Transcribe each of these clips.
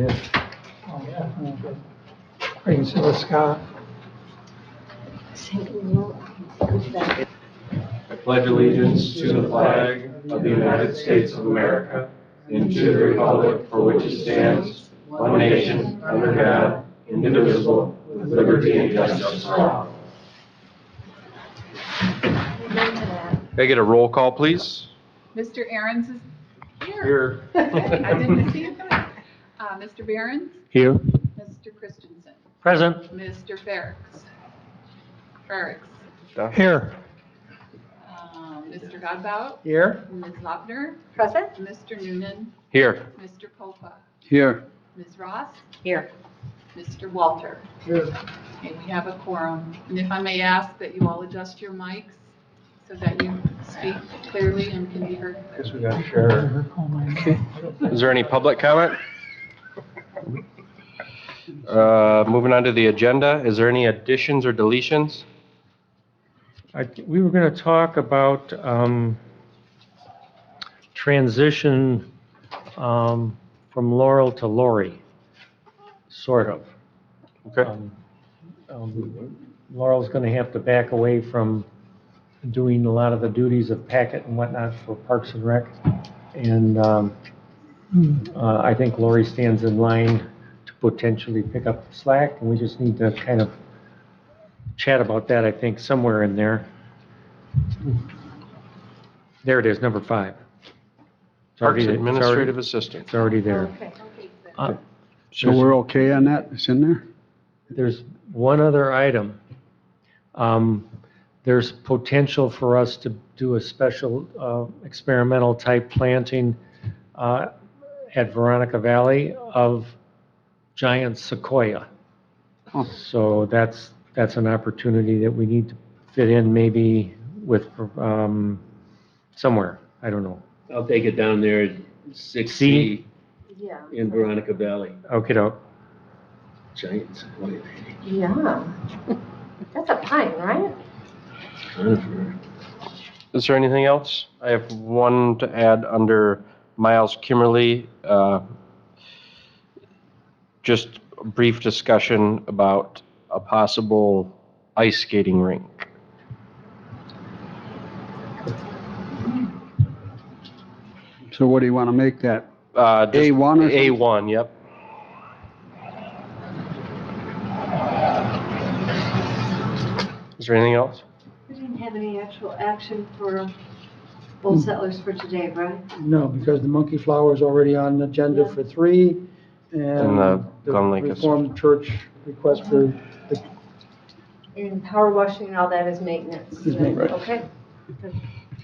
is. Oh, yeah. Great, so Scott. I pledge allegiance to the flag of the United States of America and to the republic for which it stands, one nation, under God, indivisible, with liberty and justice for all. Can I get a roll call, please? Mr. Ahrens is here. Here. I didn't see him coming. Mr. Behrens? Here. Mr. Christensen? Present. Mr. Ferricks? Here. Mr. Godbout? Here. Ms. Lautner? Present? Mr. Noonan? Here. Mr. Popa? Here. Ms. Ross? Here. Mr. Walter? Here. Okay, we have a quorum. And if I may ask that you all adjust your mics so that you speak clearly and can be heard. Guess we got to share. Is there any public comment? Moving on to the agenda, is there any additions or deletions? We were going to talk about transition from Laurel to Lori, sort of. Okay. Laurel's going to have to back away from doing a lot of the duties of packet and whatnot for Parks and Rec. And I think Lori stands in line to potentially pick up the slack, and we just need to kind of chat about that, I think, somewhere in there. There it is, number 5. Parks Administrative Assistant. It's already there. Okay. So we're okay on that? It's in there? There's one other item. There's potential for us to do a special experimental type planting at Veronica Valley of giant sequoia. Oh. So that's an opportunity that we need to fit in maybe with somewhere. I don't know. I'll take it down there at 6C Yeah. in Veronica Valley. Okay, doke. Giant sequoia. Yeah. That's a pine, right? Is there anything else? I have one to add under Miles Kimmerly. Just a brief discussion about a possible ice skating rink. So what do you want to make that? Just A1 or something? A1, yep. Is there anything else? We didn't have any actual action for Old Settlers for today, right? No, because the monkey flower is already on the agenda for 3, and the the Gun Lake is- Reformed Church request for the, And power washing and all that is maintenance. Is maintenance. Okay.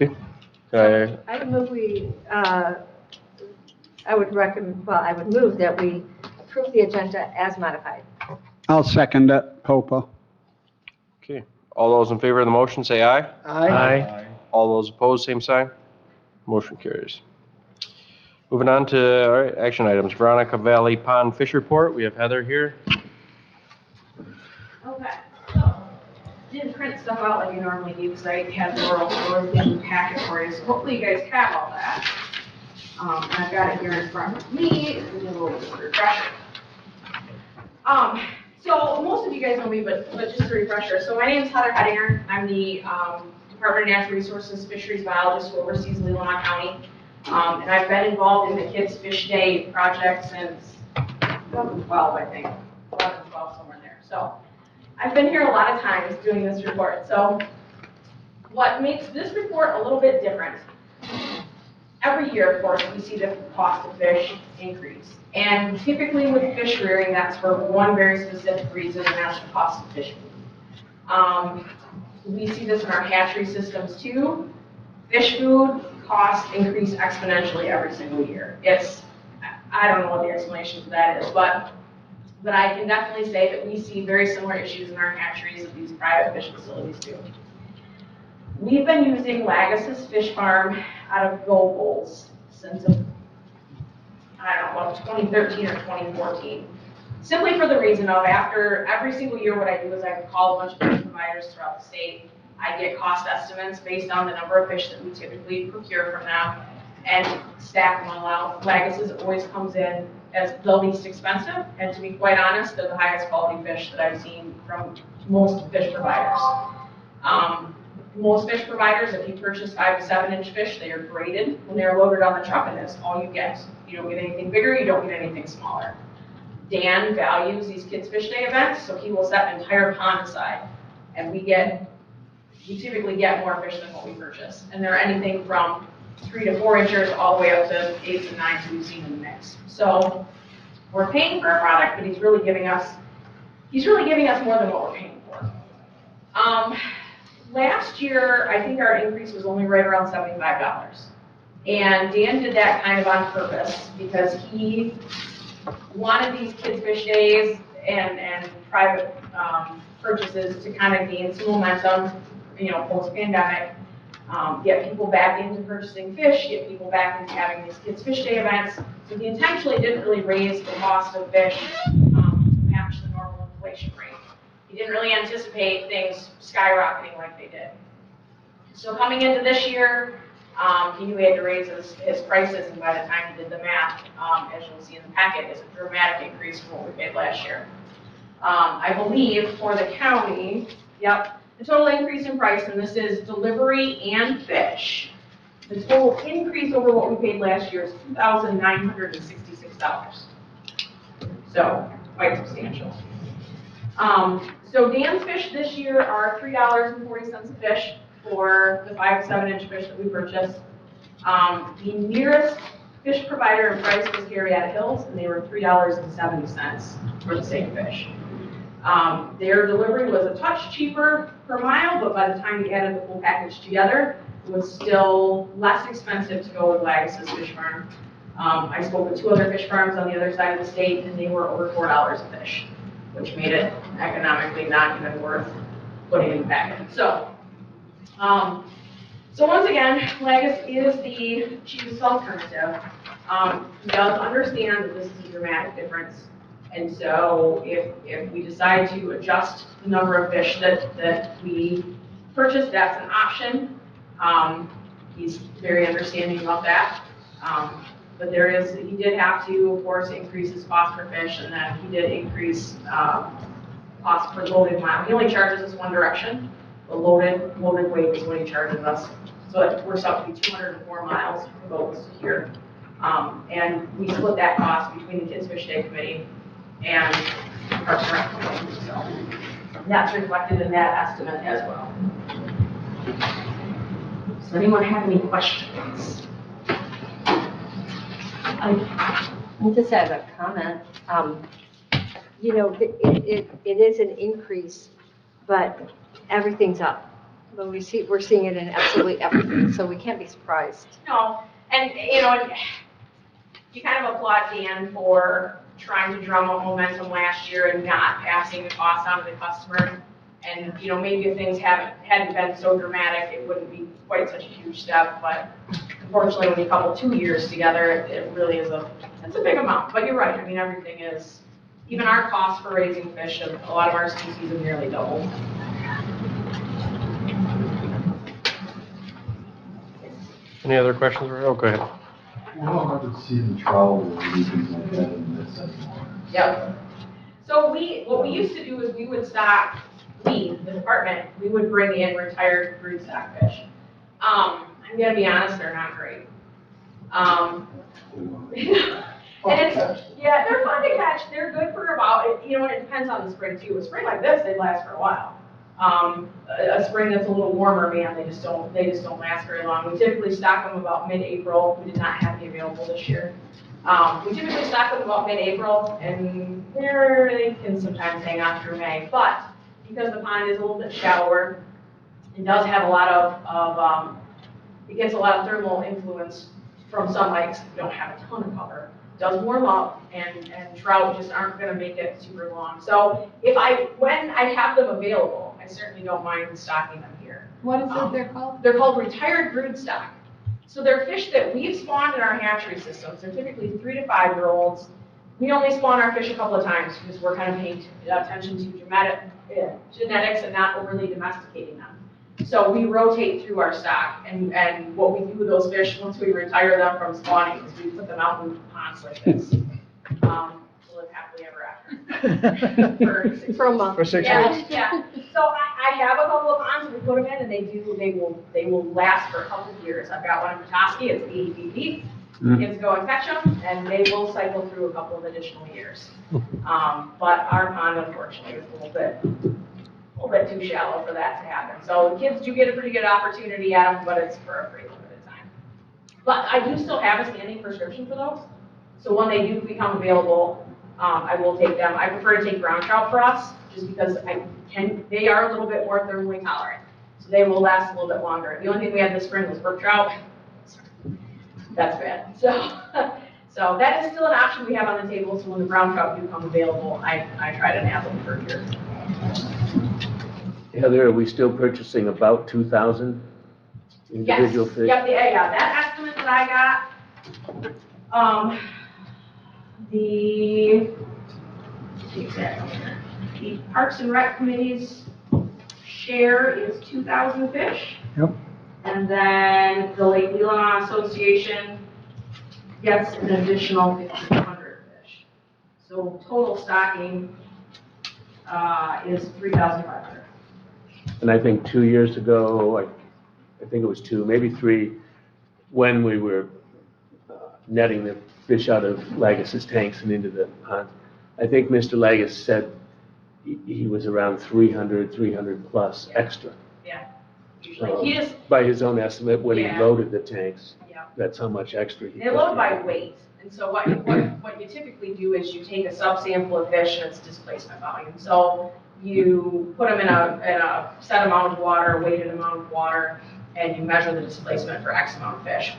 Okay. I would move I would move that we approve the agenda as modified. I'll second that, Popa. Okay. All those in favor of the motion, say aye. Aye. All those opposed, same sign. Motion carries. Moving on to, all right, action items. Veronica Valley Pond Fish Report. We have Heather here. Okay, so, didn't print stuff out like you normally do, because I had the oral in packet for you, so hopefully you guys have all that. And I've got it here in front of me, it's a little refresher. So most of you guys know me, but just a refresher. So my name is Heather Hedinger. I'm the Department of Natural Resources Fisheries Biologist who oversees Leelanau County. And I've been involved in the Kids Fish Day project since 2012, I think, 11, 12, somewhere in there. So I've been here a lot of times doing this report. So what makes this report a little bit different, every year, of course, we see the cost of fish increase. And typically with fish rearing, that's for one very specific reason, and that's the cost of fish food. We see this in our hatchery systems too. Fish food costs increase exponentially every single year. I don't know what the explanation for that is, but I can definitely say that we see very similar issues in our hatcheries that these private fish facilities do. We've been using Lagasis Fish Farm out of Go Bowls since, I don't know, about 2013 or 2014. Simply for the reason of after every single year what I do is I call a bunch of fish providers throughout the state. I get cost estimates based on the number of fish that we typically procure from them and stack them all out. Lagasis always comes in as the least expensive, and to be quite honest, they're the highest quality fish that I've seen from most fish providers. Most fish providers, if you purchase 5 to 7 inch fish, they are graded when they're loaded on the truck, and that's all you get. You don't get anything bigger, you don't get anything smaller. Dan values these Kids Fish Day events, so he will set an entire pond aside, and we typically get more fish than what we purchase. And they're anything from 3 to 4 inches all the way up to 8 to 9 we've seen in the mix. So we're paying for a product, but he's really giving us more than what we're paying for. Last year, I think our increase was only right around $75. And Dan did that kind of on purpose because he wanted these Kids Fish Days and private purchases to kind of gain some momentum, post-pandemic, get people back into purchasing fish, get people back into having these Kids Fish Day events. So he intentionally didn't really raise the cost of fish to match the normal inflation rate. He didn't really anticipate things skyrocketing like they did. So coming into this year, he knew he had to raise his prices, and by the time he did the math, as you'll see in the packet, it's a dramatic increase from what we paid last year. I believe for the county, the total increase in price, and this is delivery and fish, the total increase over what we paid last year is $2,966. So quite substantial. So Dan's fish this year are $3.40 a fish for the 5 to 7 inch fish that we purchased. The nearest fish provider in price was Henrietta Hills, and they were $3.70 for the same fish. Their delivery was a touch cheaper per mile, but by the time you added the full package together, it was still less expensive to go with Lagos' fish farm. I spoke with 2 other fish farms on the other side of the state, and they were over $4 a fish, which made it economically not even worth putting in the package. So once again, Lagos is the cheapest alternative. He does understand that this is a dramatic difference. And so if we decide to adjust the number of fish that we purchase, that's an option. He's very understanding about that. But he did have to, of course, increase his cost per fish, and then he did increase cost per loaded mile. He only charges us one direction. The loaded weight is what he charges us. So it works out to be 204 miles from boats to here. And we split that cost between the Kids Fish Day Committee and Parks and Rec Committee. So that's reflected in that estimate as well. Does anyone have any questions? I just have a comment. It is an increase, but everything's up. When we're seeing it in absolutely everything, so we can't be surprised. No, and you kind of applaud Dan for trying to drum up momentum last year and not passing the cost on to the customer. And maybe if things hadn't been so dramatic, it wouldn't be quite such a huge step. But unfortunately, when you couple 2 years together, it really is it's a big amount. But you're right. I mean, everything is. Even our costs for raising fish, a lot of our species have nearly doubled. Any other questions? Oh, go ahead. Well, I haven't seen the trout or anything like that in this anymore. Yep. So what we used to do is we would stock, the department, we would bring in retired broodstock fish. I'm gonna be honest, they're not great. They're fun to catch. They're good for about, and it depends on the spring too. A spring like this, they last for a while. A spring that's a little warmer, man, they just don't last very long. We typically stock them about mid-April. We did not have any available this year. We typically stock them about mid-April, and they can sometimes hang on through May. But because the pond is a little bit shallower, it does have a lot of it gets a lot of thermal influence from sunlight. Cause we don't have a ton of cover. It does warm up, and trout just aren't going to make it super long. So when I have them available, I certainly don't mind stocking them here. What is it they're called? They're called retired broodstock. So they're fish that we've spawned in our hatchery systems. They're typically 3 to 5 year olds. We only spawn our fish a couple of times because we're kind of paying attention to genetics and not overly domesticating them. So we rotate through our stock, and what we do with those fish once we retire them from spawning is we put them out in ponds like this. to live happily ever after. For a month. For 6 Yeah, weeks. yeah. So I have a couple of ponds we put them in, and they will last for a couple of years. I've got one in Petoskey, it's 80 feet deep. Kids go and catch them, and they will cycle through a couple of additional years. But our pond, unfortunately, is a little bit too shallow for that to happen. So the kids do get a pretty good opportunity at them, but it's for a pretty limited time. But I do still have a standing prescription for those. So when they do become available, I will take them. I prefer to take brown trout for us, just because they are a little bit more thermally tolerant. So they will last a little bit longer. The only thing we had this spring was brook trout. That's bad. So that is still an option we have on the table. So when the brown trout do come available, I try to nab them for a year. Heather, are we still purchasing about 2,000 individual Yes. fish? Yep, yeah, that estimate that I got, the Parks and Rec Committee's share is 2,000 fish. Yep. And then the Lake Leelanau Association gets an additional 1,500 fish. So total stocking is 3,500. And I think 2 years ago, I think it was 2, maybe 3, when we were netting the fish out of Lagus's tanks and into the pond, I think Mr. Lagus said he was around 300 plus extra. Yeah. Usually he just, By his own estimate, when he Yeah. loaded the tanks, yeah. that's how much extra he. They load by weight, and so what you typically do is you take a subsample of fish and its displacement volume. So you put them in a set amount of water, weighted amount of water, and you measure the displacement for X amount of fish.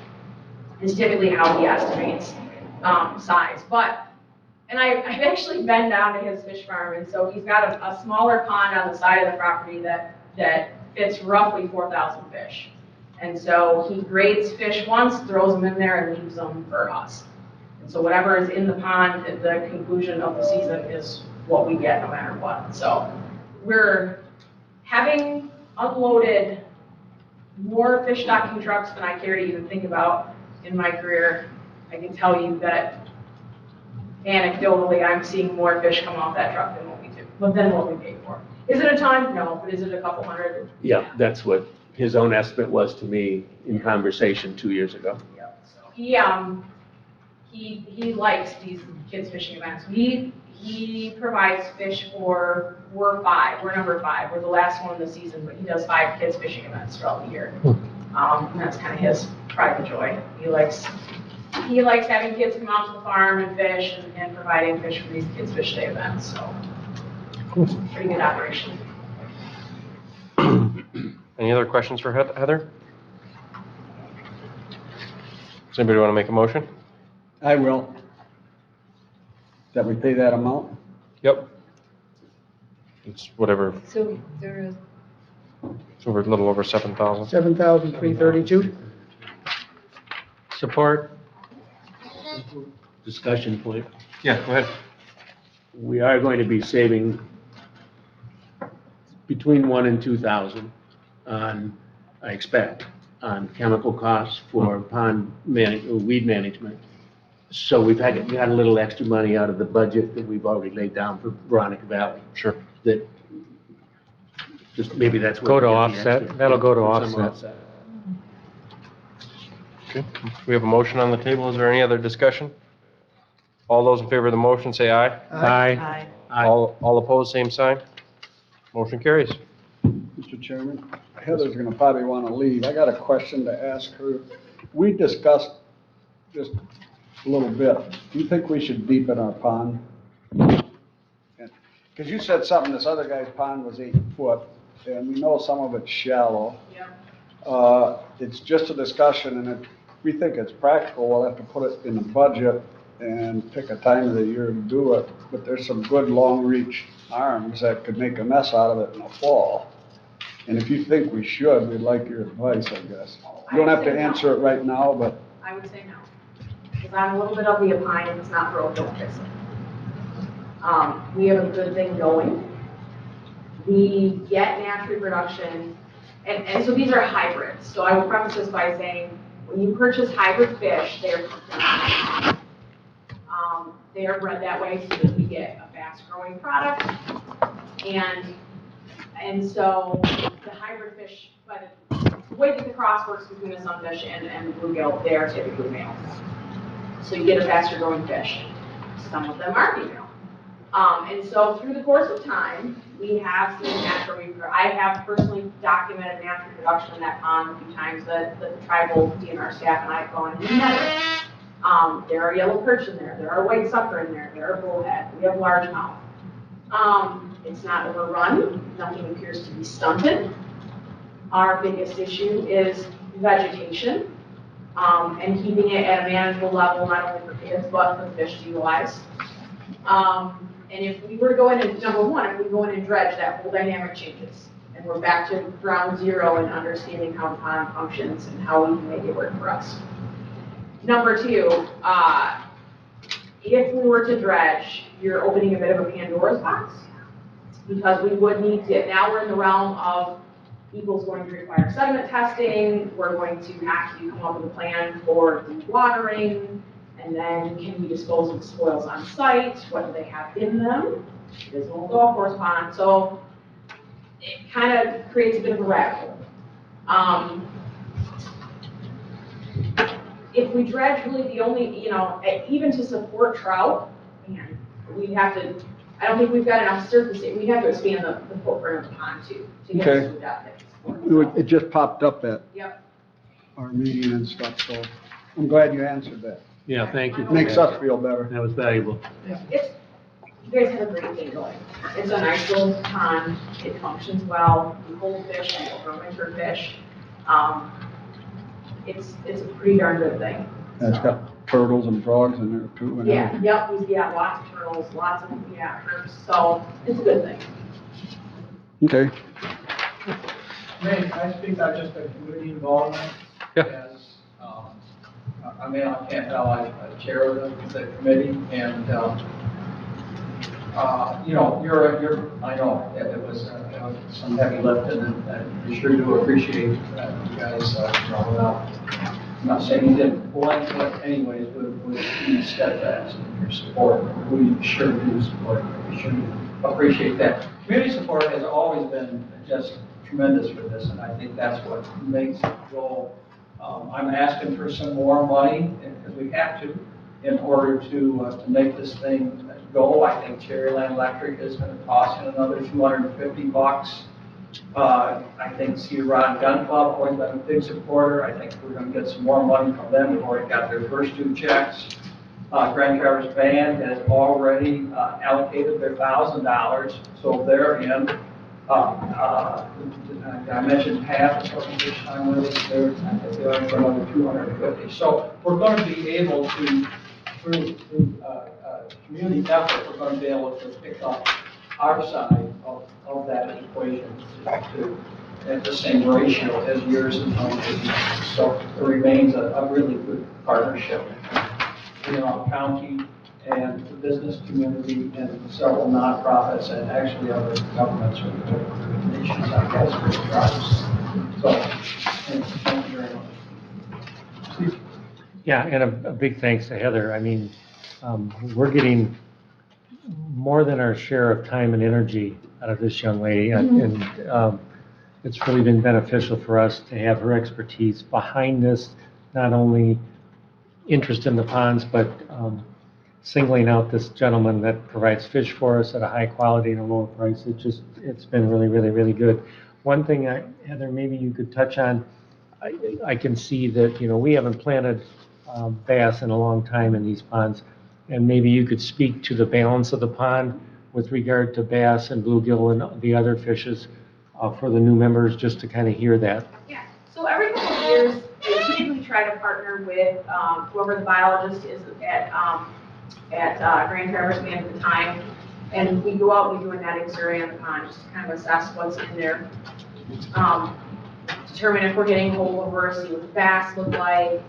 Is typically how he estimates size. And I've actually been down to his fish farm, and so he's got a smaller pond on the side of the property that fits roughly 4,000 fish. And so he grades fish once, throws them in there, and leaves them for us. And so whatever is in the pond at the conclusion of the season is what we get no matter what. So we're having unloaded more fish stocking trucks than I care to even think about in my career. I can tell you that anecdotally, I'm seeing more fish come off that truck than what we paid for. Is it a ton? No, but is it a couple hundred? Yeah, that's what his own estimate was to me in conversation 2 years ago. Yeah. So he likes these kids fishing events. He provides fish for, we're number 5. We're the last one of the season, but he does 5 kids fishing events throughout the year. And that's kind of his pride and joy. He likes having kids come out to the farm and fish and providing fish for these kids fish day events. So pretty good operation. Any other questions for Heather? Does anybody want to make a motion? I will. That we pay that amount? Yep. It's whatever, So there is, it's over, a little over 7,000. 7,332. Support? Discussion point. Yeah, go ahead. We are going to be saving between 1,000 and 2,000 on, I expect, on chemical costs for weed management. So we got a little extra money out of the budget that we've already laid down for Veronica Valley. Sure. That, just maybe that's. Go where to we get the offset. extra. That'll go to Some offset. Okay. We have a motion on the table. Is there any other discussion? All those in favor of the motion say aye. Aye. Aye. All opposed, same sign. Motion carries. Mr. Chairman, Heather's gonna probably wanna leave. I got a question to ask her. We discussed just a little bit. Do you think we should deepen our pond? Because you said something, this other guy's pond was 8 foot, and we know some of it's shallow. It's just a discussion, and if we think it's practical, we'll have to put it in the budget and pick a time of the year to do it. But there's some good long-reach arms that could make a mess out of it in the fall. And if you think we should, we'd like your advice, I guess. You don't have to answer it right now, but I would say no. Because I'm a little bit of the opine, if it's not broke, don't fix it. We have a good thing going. We get natch reproduction, and so these are hybrids. So I will preface this by saying, when you purchase hybrid fish, they're They are bred that way so that we get a fast-growing product. And so the hybrid fish, but the way that the cross works between the sunfish and the bluegill, they are typically males. So you get a faster-growing fish. Some of them are female. And so through the course of time, we have seen natural reproduction. I have personally documented natural reproduction in that pond a few times. The tribal DNR staff and I have gone in and met it. There are yellow perch in there. There are white sucker in there. There are bullhead. We have largemouth. It's not overrun. Nothing appears to be stunted. Our biggest issue is vegetation and keeping it at a manageable level, not only for kids, but for the fish to utilize. And if we were to go in and, number one, if we go in and dredge, that whole dynamic changes. And we're back to ground zero and understanding how the pond functions and how we can make it work for us. Number two, if we were to dredge, you're opening a bit of a Pandora's box because we would need to, now we're in the realm of people's going to require sediment testing, we're going to have to come up with a plan for dewatering, and then can we dispose of the spoils on site? What do they have in them? It is an old golf course pond, so it kind of creates a bit of a rabbit hole. If we dredge, really the only, even to support trout, man, we have to, I don't think we've got enough surface. We have to expand the footprint of the pond too, to get us to that depth. It just popped up at Yep. our meeting and stuff, so I'm glad you answered that. Yeah, thank you. Makes us feel better. That was valuable. It's, you guys have a great thing going. It's a nice little pond. It functions well. We hold fish, we overwinter fish. It's a pretty darn good thing. And it's got turtles and frogs in there too. And Yeah, yep, lots of turtles, lots of, herps, so it's a good thing. Okay. May I speak on just the community involvement? Yeah. As, I can't tell, I chair of the committee, and, I know it was some heavy lifting, and we sure do appreciate you guys, I'm not saying you didn't blank, but anyways, would be steadfast in your support. We sure do support you. We sure do appreciate that. Community support has always been just tremendous for this, and I think that's what makes it go. I'm asking for some more money, because we have to, in order to make this thing go. I think Cherryland Electric is going to toss in another $250. I think Cedar Rod Gun Club, always been a big supporter. I think we're going to get some more money from them. We've already got their first 2 checks. Grand Traverse Band has already allocated their $1,000, so they're in. I mentioned half of something this time with us. They're for another 250. So we're going to be able to, through community effort, we're going to be able to pick up our side of that equation to at the same ratio as yours and mine. So it remains a really good partnership. Leelanau County and the business community and several nonprofits and actually other governments or nations, I guess, for tribes. So, thank you very much. Yeah, and a big thanks to Heather. I mean, we're getting more than our share of time and energy out of this young lady, and it's really been beneficial for us to have her expertise behind this, not only interest in the ponds, but singling out this gentleman that provides fish for us at a high quality and a lower price. It's been really, really, really good. One thing, Heather, maybe you could touch on, I can see that, we haven't planted bass in a long time in these ponds, and maybe you could speak to the balance of the pond with regard to bass and bluegill and the other fishes for the new members, just to kind of hear that. Yeah, so every couple of years, we typically try to partner with whoever the biologist is at Grand Traverse Band at the time, and we go out and we do a netting survey on the pond, just to kind of assess what's in there. Determine if we're getting holdover, see what the bass look like,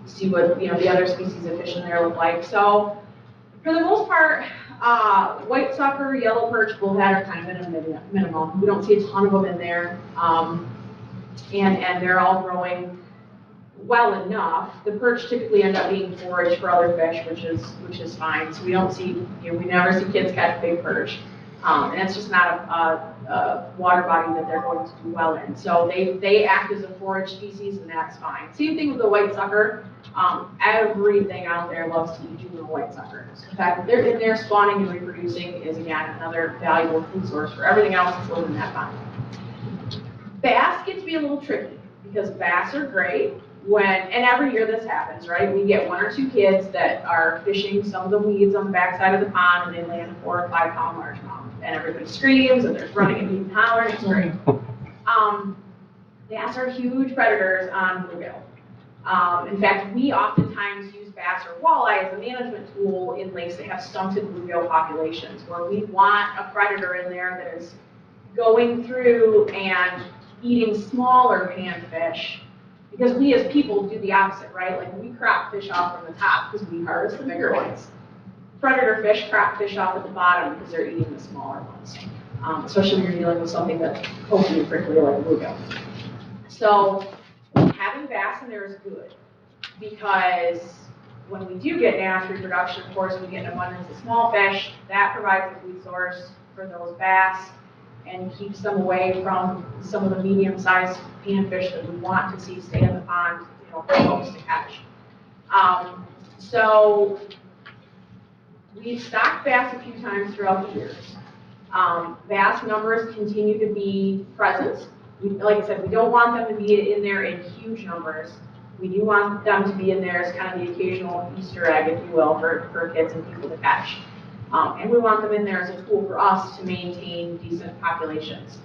see what the other species of fish in there look like. So for the most part, white sucker, yellow perch, bullhead are kind of in a minimum. We don't see a ton of them in there, and they're all growing well enough. The perch typically end up being forage for other fish, which is fine. So we don't see, we never see kids catch big perch. And it's just not a water body that they're going to do well in. So they act as a forage species, and that's fine. Same thing with the white sucker. Everything out there loves to eat juvenile white suckers. In fact, they're in there spawning and reproducing is, again, another valuable food source for everything else that's living in that pond. Bass get to be a little tricky because bass are great and every year this happens, right? We get 1 or 2 kids that are fishing some of the weeds on the backside of the pond and they land a 4 or 5 pound largemouth. And everybody screams and there's running and hooting and hollering, it's great. Bass are huge predators on bluegill. In fact, we oftentimes use bass or walleye as a management tool in lakes that have stunted bluegill populations, where we want a predator in there that is going through and eating smaller panfish, because we as people do the opposite, right? Like we crop fish off from the top because we harvest the bigger ones. Predator fish crop fish off at the bottom because they're eating the smaller ones, especially when you're dealing with something that's pokey and prickly like bluegill. So having bass in there is good because when we do get mass reproduction, of course, we get an abundance of small fish. That provides a food source for those bass and keeps them away from some of the medium-sized panfish that we want to see stay in the pond, for folks to catch. So we've stocked bass a few times throughout the years. Bass numbers continue to be present. Like I said, we don't want them to be in there in huge numbers. We do want them to be in there as kind of the occasional Easter egg, if you will, for kids and people to catch. And we want them in there as a tool for us to maintain decent populations.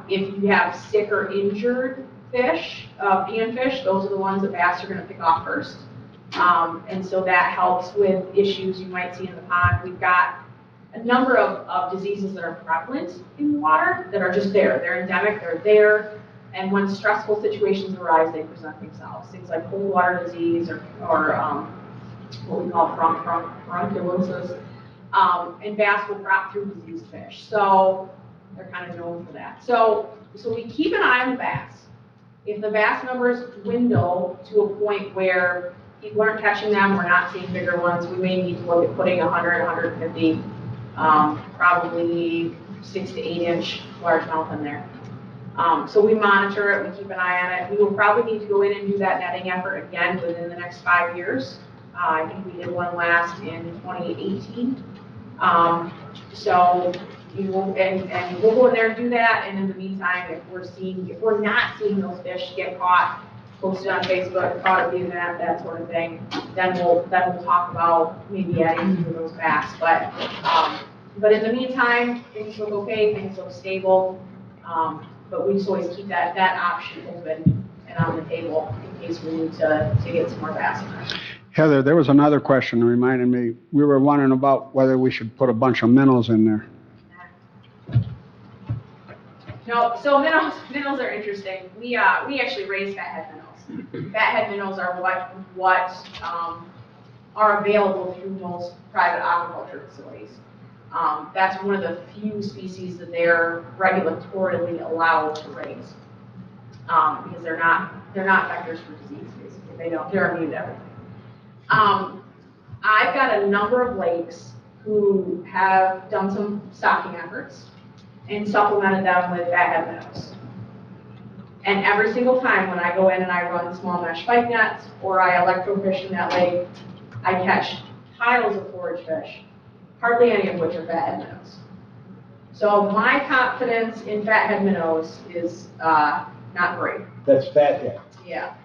If you have sick or injured fish, panfish, those are the ones that bass are going to pick off first. And so that helps with issues you might see in the pond. We've got a number of diseases that are prevalent in the water that are just there. They're endemic, they're there, and when stressful situations arise, they present themselves. Things like cold water disease or what we call furunculosis. And bass will crop through diseased fish. So they're kind of known for that. So we keep an eye on the bass. If the bass numbers dwindle to a point where people aren't catching them, we're not seeing bigger ones, we may need to look at putting 100, 150, probably 6 to 8 inch largemouth in there. So we monitor it, we keep an eye on it. We will probably need to go in and do that netting effort again within the next 5 years. I think we did one last in 2018. So we will, and we'll go in there and do that. And in the meantime, if we're not seeing those fish get caught, posted on Facebook, caught at the event, that sort of thing, then we'll talk about maybe adding some of those bass. But in the meantime, things look okay, things look stable. But we just always keep that option open and on the table in case we need to get some more bass in there. Heather, there was another question that reminded me. We were wondering about whether we should put a bunch of minnows in there. No, so minnows are interesting. We actually raise fathead minnows. Fathead minnows are what are available through most private aquaculture facilities. That's one of the few species that they're regulatorily allowed to raise because they're not vectors for disease. Basically, they're immune to everything. I've got a number of lakes who have done some stocking efforts and supplemented them with fathead minnows. And every single time when I go in and I run small mesh spike nets or I electrofish in that lake, I catch piles of forage fish, hardly any of which are fathead minnows. So my confidence in fathead minnows is not great. That's fathead. Yeah.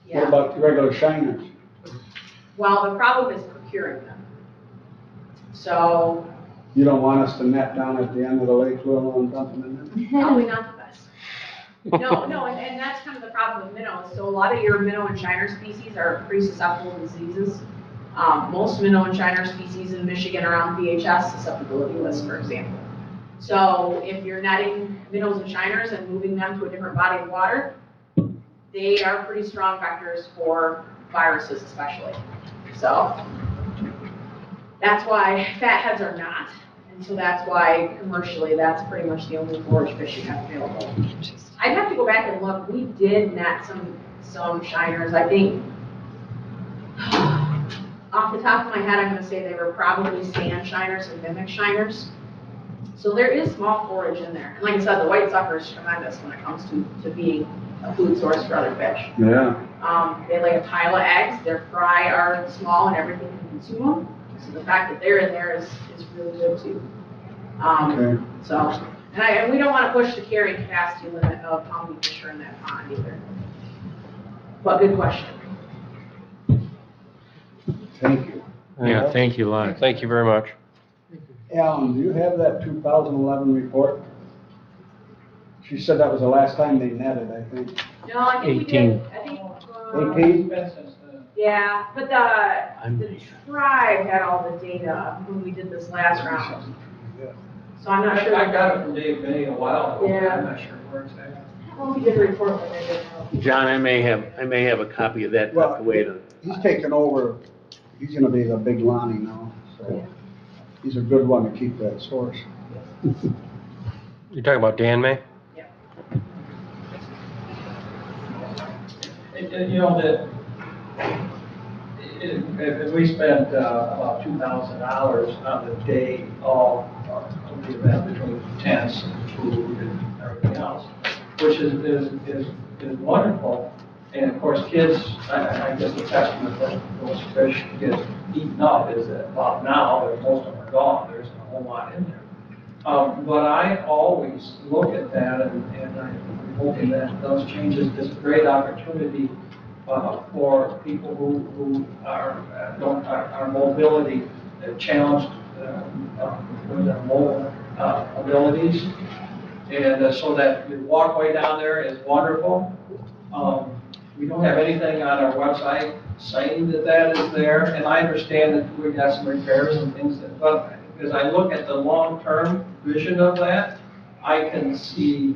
What about regular shiners? Well, the problem is procuring them. So You don't want us to net down at the end of the lake, Will, and dump them in there? probably not the best. No, and that's kind of the problem with minnows. So a lot of your minnow and shiner species are pretty susceptible to diseases. Most minnow and shiner species in Michigan are on VHS susceptibility lists, for example. So if you're netting minnows and shiners and moving them to a different body of water, they are pretty strong vectors for viruses especially. So that's why fatheads are not. And so that's why commercially that's pretty much the only forage fish you have available. I'd have to go back and look. We did net some shiners. I think, off the top of my head, I'm gonna say they were probably sand shiners and mimic shiners. So there is small forage in there. And like I said, the white sucker is tremendous when it comes to being a food source for other fish. Yeah. They lay a pile of eggs, their fry are small and everything can consume them. So the fact that they're in there is really good too. Okay. So, and we don't want to push the carrying capacity limit of how many fish are in that pond either. But good question. Thank you. Yeah, thank you a lot. Thank you very much. Alan, do you have that 2011 report? She said that was the last time they netted, I think. No, I think we 18. did, I think. 18? Yeah, but the tribe had all the data when we did this last round. So I'm not sure. I got it from Dave May a while ago, but Yeah. I'm not sure where it's at. Well, we did a report when they did that. John, I may have a copy of that tucked away to. He's taken over, he's gonna be the big Lonnie now, so he's a good one to keep that source. You're talking about Dan May? You know, we spent about $2,000 on the day of the event between tents and food and everything else, which is wonderful. And of course, kids, I guess the testament that those fish get eaten up is that about now, most of them are gone, there isn't a whole lot in there. But I always look at that and I'm hoping that those changes is a great opportunity for people who are mobility challenged with their mobile abilities. And so that the walkway down there is wonderful. We don't have anything on our website saying that is there, and I understand that we've got some repairs and things that, but as I look at the long-term vision of that, I can see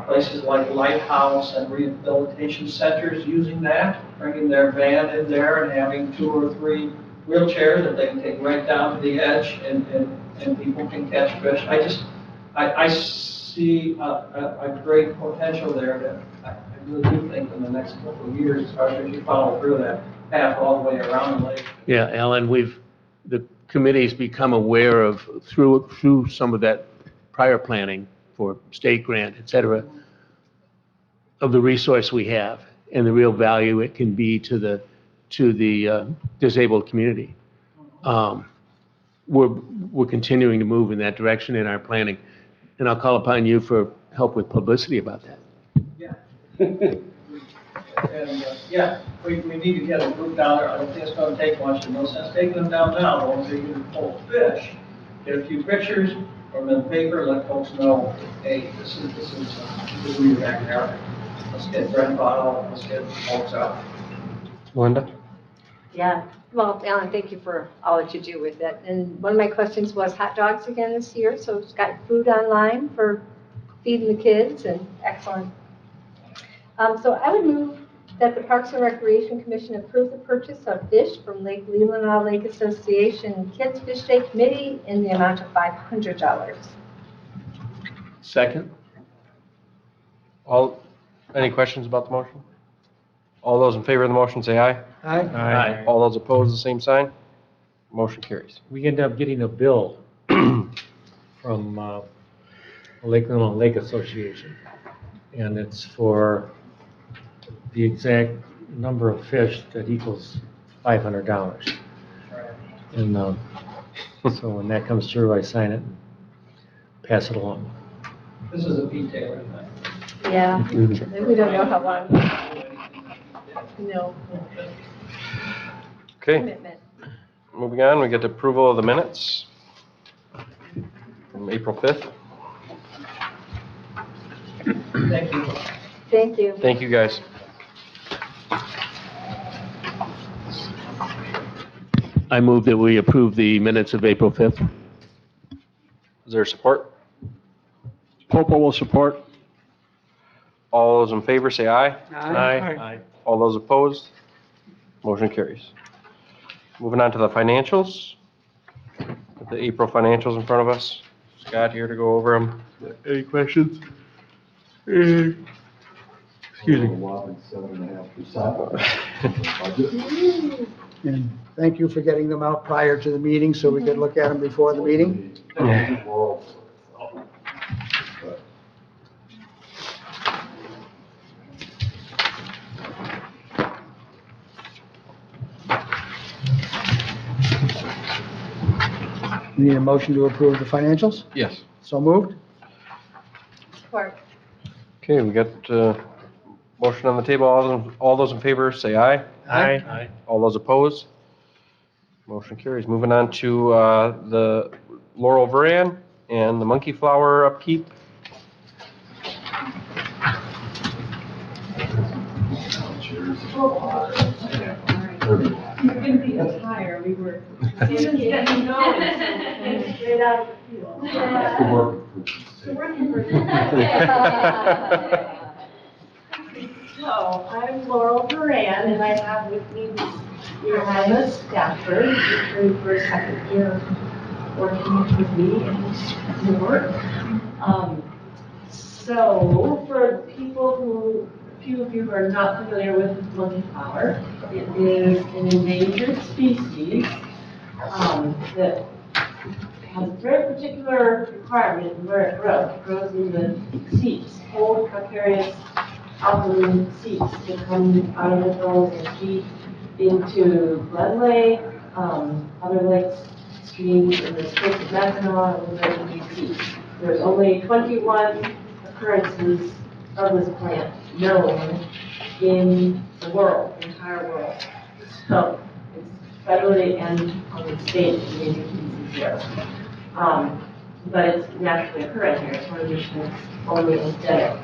places like Lighthouse and rehabilitation centers using that, bringing their van in there and having 2 or 3 wheelchairs that they can take right down to the edge and people can catch fish. I see a great potential there that I really do think in the next couple of years, especially if you follow through that path all the way around the lake. Yeah, Alan, the committee's become aware of, through some of that prior planning for state grant, et cetera, of the resource we have and the real value it can be to the disabled community. We're continuing to move in that direction in our planning, and I'll call upon you for help with publicity about that. Yeah. And, yeah, we need to get a group down there. I don't think it's gonna take much, and no sense taking them down now, once they get full of fish. Get a few pictures from the paper, let folks know, hey, this is where you're at there. Let's get Brent out, let's get folks out. Linda? Yeah, well, Alan, thank you for all that you do with it. And one of my questions was hot dogs again this year, so it's got food online for feeding the kids, and excellent. So I would move that the Parks and Recreation Commission approve the purchase of fish from Lake Leelanau Lake Association Kids Fish Day Committee in the amount of $500. Second? Any questions about the motion? All those in favor of the motion say aye. Aye. All those opposed, the same sign. Motion carries. We end up getting a bill from Leelanau Lake Association, and it's for the exact number of fish that equals $500. And so when that comes through, I sign it and pass it along. This is a Pete Taylor thing. Yeah, we don't know how long. No Okay, commitment. moving on, we get approval of the minutes from April 5th. Thank you. Thank you. Thank you, guys. I move that we approve the minutes of April 5th. Is there support? Popo will support. All those in favor say aye. Aye. All those opposed, motion carries. Moving on to the financials. Got the April financials in front of us. Scott here to go over them. Any questions? Excuse me. A whopping 7.5%. And thank you for getting them out prior to the meeting so we could look at them before the meeting. We need a motion to approve the financials? Yes. So moved? Support. Okay, we got, motion on the table. All those in favor, say aye. Aye. All those opposed? Motion carries. Moving on to, the Laurel Veran and the monkey flower upkeep. You're gonna be a tire, we were. Susan's getting going, so straight out of the field. That's the working for. So, I'm Laurel Duran, and I have with me Johanna Stafford, who's for a second year working with me in this work. So, for people who, a few of you who are not familiar with monkey flower, it is an endangered species that has a very particular requirement in where it grows. It grows in the seeds, cold, calcareous, alkaline seeds that come out of the hills and feed into Blood Lake, other lakes, streams, and the Straits of Mackinac, and the BC. There's only 21 occurrences of this plant known in the world, the entire world. So it's federally and on the state endangered species here. But it's naturally occurring here. It's one of Michigan's only endemic.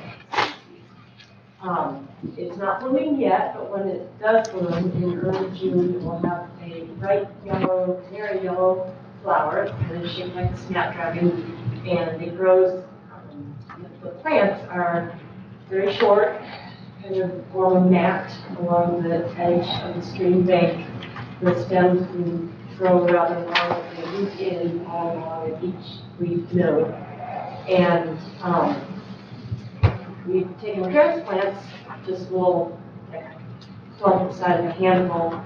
It's not blooming yet, but when it does bloom in early June, it will have a bright yellow, canary yellow flower, kind of shaped like a snapdragon, and it grows. The plants are very short, kind of form a mat along the edge of the stream bank. The stems can grow rather long, they root in all along at each leaf node. And we've taken transplants, just little clump the side of a handful,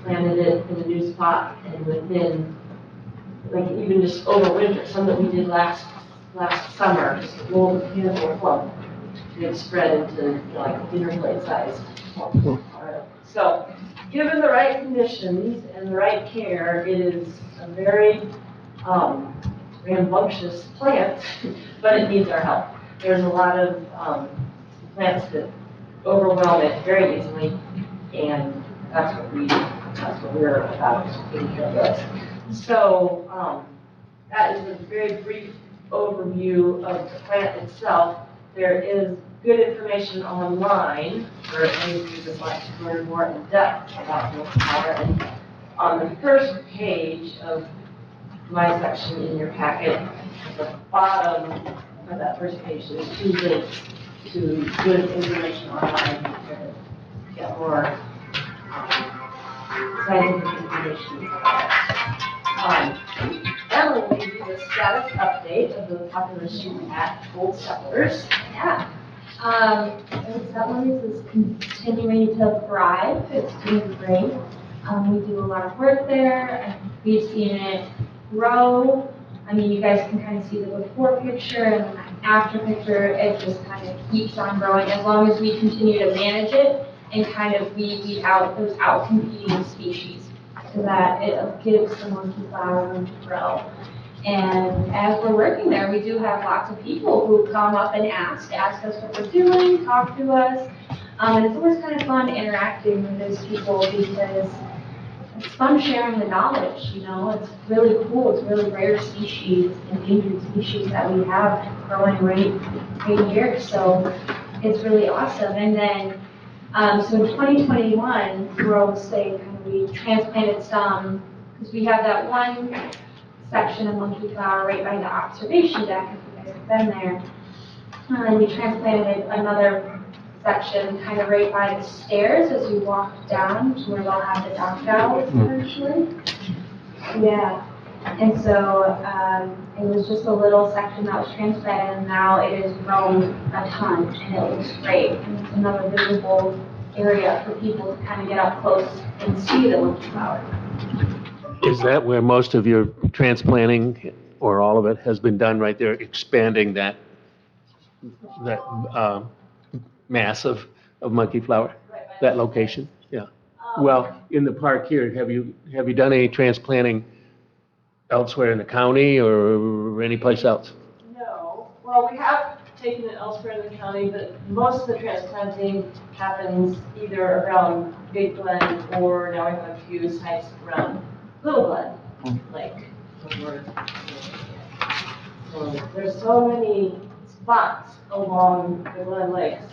planted it in a new spot, and within, like even just over winter, some that we did last summer, just a little handful of clump, they've spread into like dinner plate size. So, given the right conditions and the right care, it is a very rambunctious plant, but it needs our help. There's a lot of plants that overwhelm it very easily, and that's what we're about taking care of this. So that is a very brief overview of the plant itself. There is good information online for any of you that like to learn more in depth about monkey flower. And on the first page of my section in your packet, at the bottom of that first page, there's 2 links to good information online to get more scientific information about it. Emily will give you the status update of the population at Old Settlers. Yeah. Old Settlers is continuing to thrive. It's doing great. We do a lot of work there, and we've seen it grow. I mean, you guys can kind of see the before picture and the after picture. It just kind of keeps on growing as long as we continue to manage it and kind of weed out those out-competing species so that it gives the monkey flower room to grow. And as we're working there, we do have lots of people who come up and ask us what we're doing, talk to us. And it's always kind of fun interacting with those people because it's fun sharing the knowledge, you know. It's really cool. It's really rare species, endangered species that we have growing right here. So it's really awesome. And then, so in 2021, we transplanted some, because we have that one section of monkey flower right by the observation deck, if you guys have been there. And we transplanted another section kind of right by the stairs as you walk down to where they'll have the duck valves eventually. Yeah. And so it was just a little section that was transplanted, and now it has grown a ton, and it looks great. And it's another visible area for people to kind of get up close and see the monkey flower. Is that where most of your transplanting, or all of it, has been done right there, expanding that mass of monkey flower, that location? Yeah. Well, in the park here, have you done any transplanting elsewhere in the county or any place else? No, well, we have taken it elsewhere in the county, but most of the transplanting happens either around Big Glen or now we have a few sites around Little Glen Lake. So there's so many spots along the Glen Lakes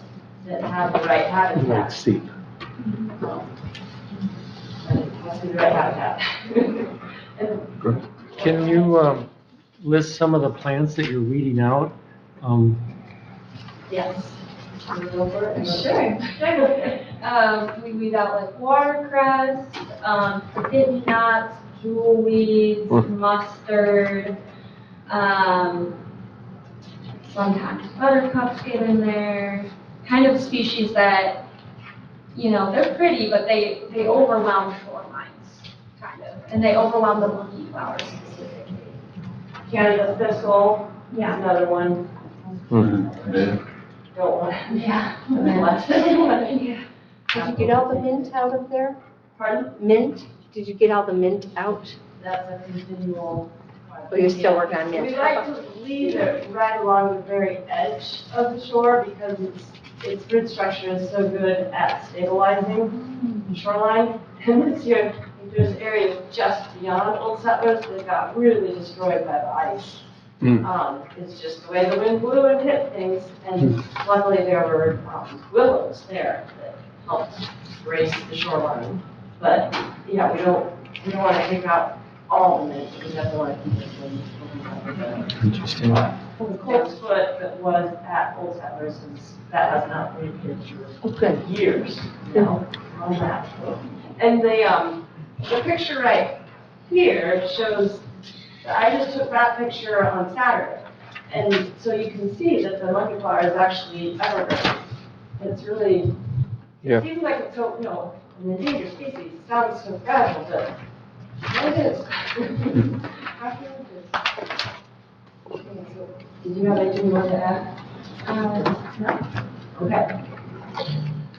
that have the right habitat. Like steep. And it has to be the right habitat. And Can you list some of the plants that you're weeding out? yes. Sure. We weed out like watercress, forget-me-nots, jewelweeds, mustard, sometimes buttercups get in there. Kind of species that, you know, they're pretty, but they overwhelm shorelines, kind of, and they overwhelm the monkey flowers specifically. Canada thistle is Yeah. another one. Yeah. Don't want, Yeah. yeah. Did you get all the mint out of there? Pardon? Mint? Did you get all the mint out? That's a continual. Or you're still working on mint? We like to leave it right along the very edge of the shore because its root structure is so good at stabilizing the shoreline. And this year, there's areas just beyond Old Settlers that got really destroyed by the ice. It's just the way the wind blew and hit things, and luckily there were willows there that helped brace the shoreline. But yeah, we don't want to take out all the mint, we definitely want to keep it in. Interesting. The Colt's foot that was at Old Settlers that has not been here Okay. for years now on that. And the picture right here shows, I just took that picture on Saturday. And so you can see that the monkey flower is actually evergreen. It's really, it seems like it's so, an endangered species. It sounds so fragile, but it is. Did you have anything you wanted to add? No. Okay.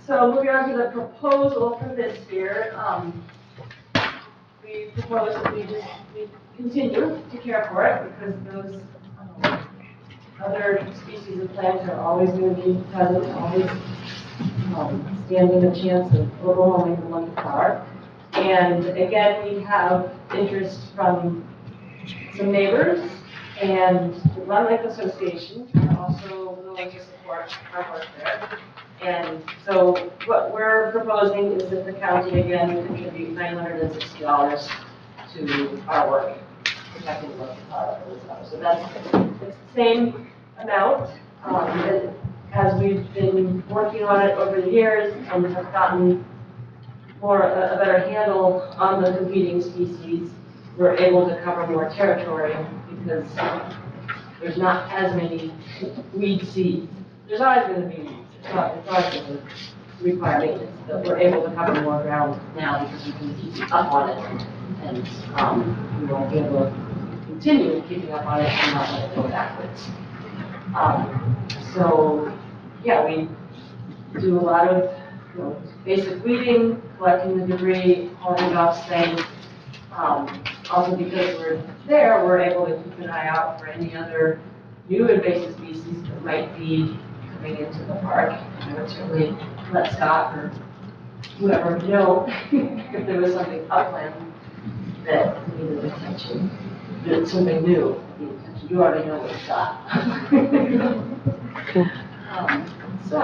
So moving on to the proposal for this year, we propose that we continue to care for it because those other species of plants are always going to be present, always standing a chance of overwhelming the monkey flower. And again, we have interest from some neighbors and the Glen Lake Association are also willing to support our work there. And so what we're proposing is that the county again contribute $960 to our work protecting the monkey flower for this summer. So it's the same amount. And as we've been working on it over the years and have gotten a better handle on the competing species, we're able to cover more territory because there's not as many weed seeds. There's always going to be weeds. It's always going to require maintenance, but we're able to cover more ground now because we can keep up on it. And we will be able to continue keeping up on it and not let it go backwards. So, yeah, we do a lot of basic weeding, collecting the debris, hauling it off, staying. Also because we're there, we're able to keep an eye out for any other new invasive species that might be coming into the park. And I would certainly let Scott or whoever know if there was something upland that needed attention. It's something new. You already know what Scott. So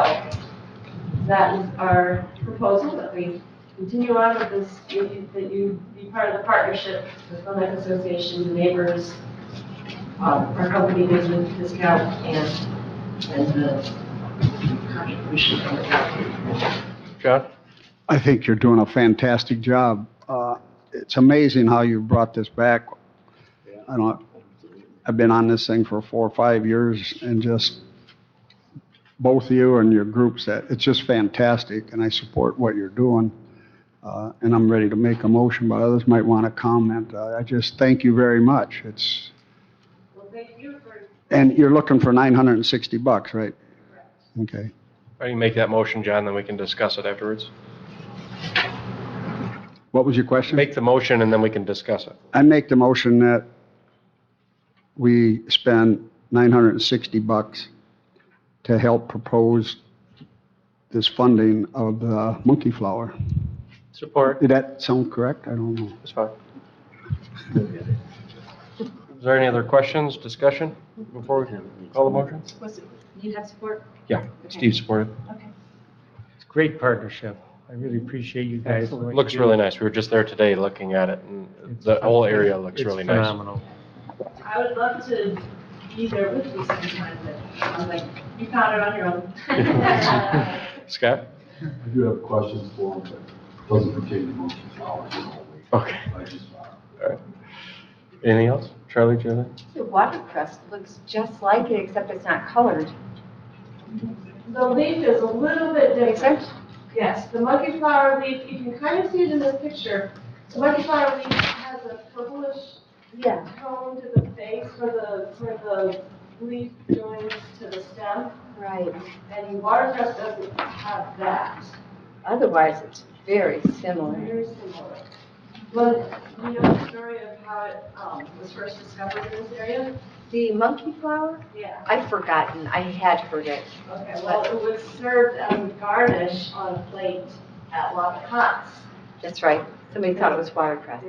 that is our proposal that we continue on with this, that you be part of the partnership with the Lake Association, the neighbors, our company gives a discount and the contribution from the county. John? I think you're doing a fantastic job. It's amazing how you brought this back I've been on this thing for 4 or 5 years, and just both of you and your groups, that it's just fantastic, and I support what you're doing. And I'm ready to make a motion, but others might want to comment. I just thank you very much. Well, thank you for. And you're looking for $960, right? Okay. Why don't you make that motion, John, then we can discuss it afterwards. What was your question? Make the motion and then we can discuss it. I make the motion that we spend $960 to help propose this funding of the monkey flower. Support. Did that sound correct? I don't know. That's fine. Is there any other questions, discussion before we call the motion? You have support? Yeah, Steve supported. Okay. It's a great partnership. I really appreciate you guys. It looks really nice. We were just there today looking at it, and the whole area looks really nice. It's phenomenal. I would love to be there with you sometime, but I was like, you found it on your own. Scott? I do have questions for him, but doesn't pertain to motion flowers. Okay. I just, All right. Anything else? Charlie, Julie? The watercress looks just like it, except it's not colored. The leaf is a little bit different. Yes, the monkey flower leaf, you can kind of see it in this picture. The monkey flower leaf has a purplish tone to the base where the leaf joins to the stem. Right. And the watercress doesn't have that. Otherwise, it's very similar. Very similar. Well, you know the story of how it was first discovered in this area? The monkey flower? Yeah. I've forgotten. I had heard it. Okay, well, it was served as a garnish on a plate at Lava Huts. That's right. Somebody thought it was watercress.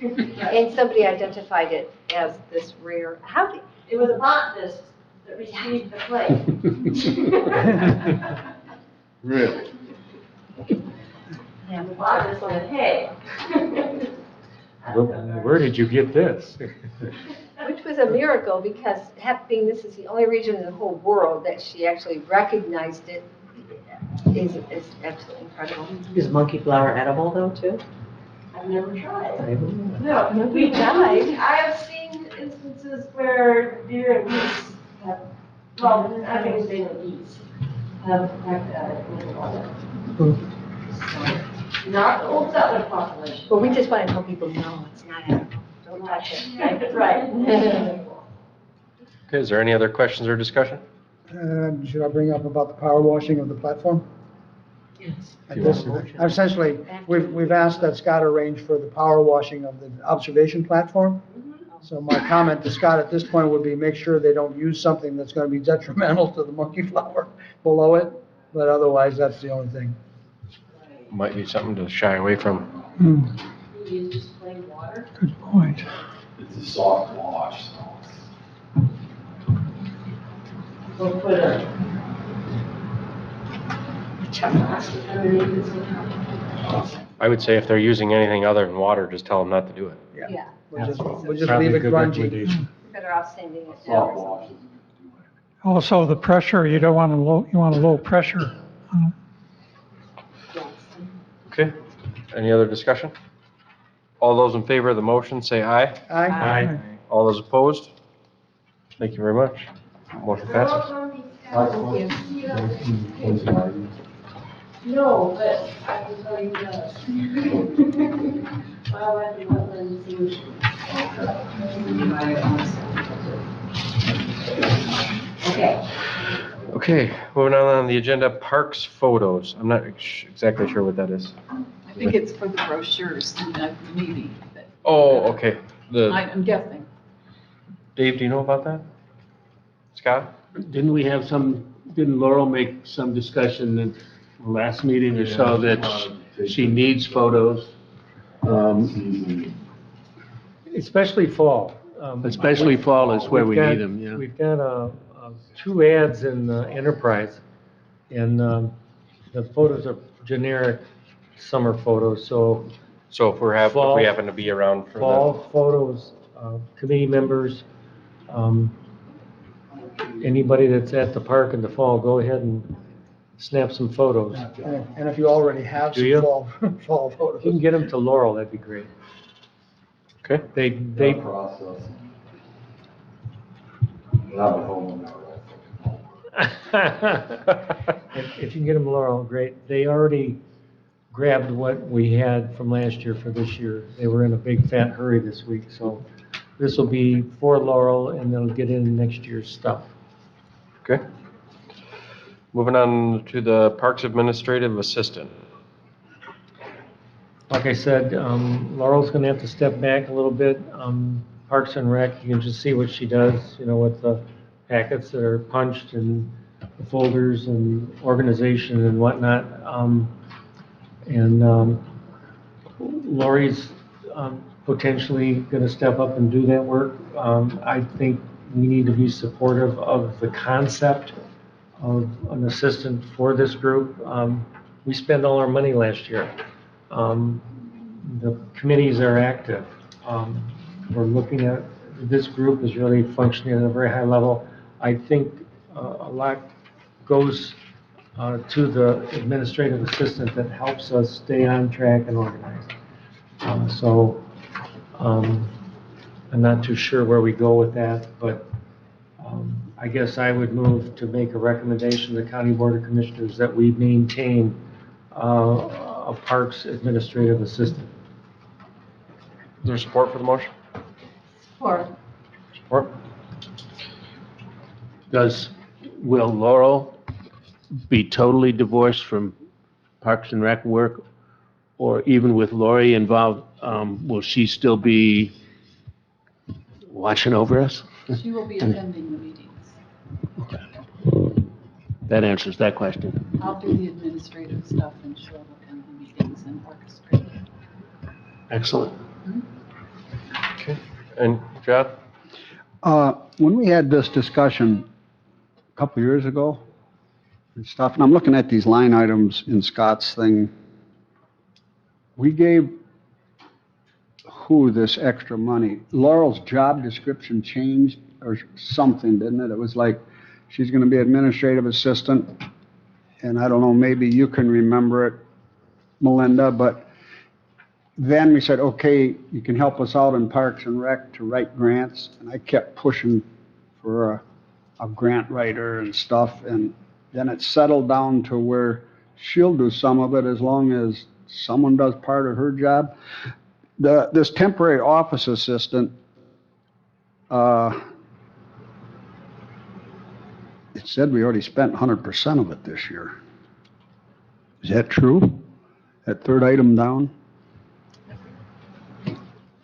And And somebody identified it as this rare, how did, it was a botanist that received the plate. Really? And the botanist said, hey. Where did you get this? which was a miracle because being this is the only region in the whole world that she actually recognized it is absolutely incredible. Is monkey flower edible though, too? I've never tried. I don't No, We tried. I have seen instances where deer and geese have, well, I think it's mainly geese, have cracked at it a little bit. Not the old settler population. But we just want to tell people, no, it's not edible. Don't touch it. Right. Okay, is there any other questions or discussion? Should I bring up about the power washing of the platform? Yes. Essentially, we've asked that Scott arrange for the power washing of the observation platform. So my comment to Scott at this point would be make sure they don't use something that's going to be detrimental to the monkey flower below it, but otherwise, that's the only thing. Might be something to shy away from. You use just plain water. Good point. it's a soft wash, so. We'll put a underneath it. I would say if they're using anything other than water, just tell them not to do it. Yeah, We'll just Probably leave it good grungy. recommendation. better off sending it Soft down. wash. Also, the pressure, you don't want you want a low pressure. Yes. Okay, any other discussion? All those in favor of the motion, say aye. Aye. Aye. All those opposed? Thank you very much. Motion passes. No, but I can tell you that. Wildlife and Wetland Solutions. Okay. Okay, moving on the agenda, parks photos. I'm not exactly sure what that is. I think it's for the brochures, maybe, but Oh, okay. I'm guessing. Dave, do you know about that? Scott? Didn't Laurel make some discussion at the last meeting or so that she needs photos? Especially fall. Especially fall is where we We've got- need them, yeah. We've got 2 ads in Enterprise, and the photos are generic summer photos, so So if we happen to be around for fall photos, committee members, anybody that's at the park in the fall, go ahead and snap some photos. And if you already have Do you? some fall If you can photos. get them to Laurel, that'd be great. Okay. They Process. But I'm at home now. If you can get them, Laurel, great. They already grabbed what we had from last year for this year. They were in a big fat hurry this week, so this will be for Laurel, and they'll get in next year's stuff. Okay. Moving on to the Parks Administrative Assistant. Like I said, Laurel's gonna have to step back a little bit. Parks and Rec, you can just see what she does, with the packets that are punched and the folders and organization and whatnot. Lori's potentially gonna step up and do that work. I think we need to be supportive of the concept of an assistant for this group. We spent all our money last year. The committees are active. We're looking at, this group is really functioning at a very high level. I think a lot goes to the administrative assistant that helps us stay on track and organized. I'm not too sure where we go with that, but I guess I would move to make a recommendation to the County Board of Commissioners that we maintain a Parks Administrative Assistant. Is there support for the motion? Support. Support? Will Laurel be totally divorced from Parks and Rec work? Or even with Lori involved, will she still be watching over us? She will be attending the meetings. That answers that question. I'll do the administrative stuff and she'll attend the meetings and orchestrate. Excellent. Okay. And John? When we had this discussion a couple of years ago and stuff, and I'm looking at these line items in Scott's thing, we gave who this extra money? Laurel's job description changed or something, didn't it? It was like, she's gonna be administrative assistant, and I don't know, maybe you can remember it, Melinda, but then we said, okay, you can help us out in Parks and Rec to write grants, and I kept pushing for a grant writer and stuff, and then it settled down to where she'll do some of it as long as someone does part of her job. This temporary office assistant, it said we already spent 100% of it this year. Is that true? That third item down?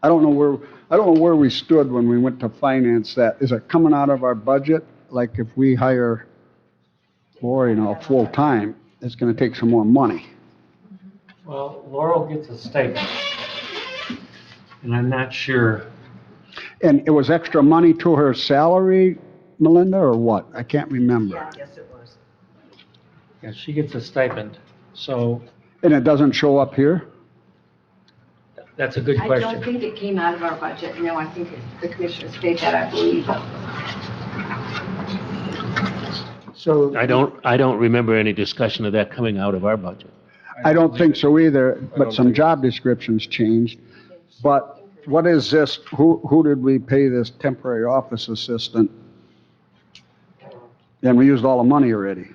I don't know where we stood when we went to finance that. Is it coming out of our budget? Like if we hire Lori now full-time, it's gonna take some more money. Well, Laurel gets a stipend, and I'm not sure. And it was extra money to her salary, Melinda, or what? I can't remember. Yeah, yes, it was. Yeah, she gets a stipend, so And it doesn't show up here? that's a good I question. don't think it came out of our budget. No, I think the commissioners paid that, I believe. So I don't remember any discussion of that coming out of our budget. I don't think so either, but some job descriptions changed. But what is this, who did we pay this temporary office assistant? And we used all the money already.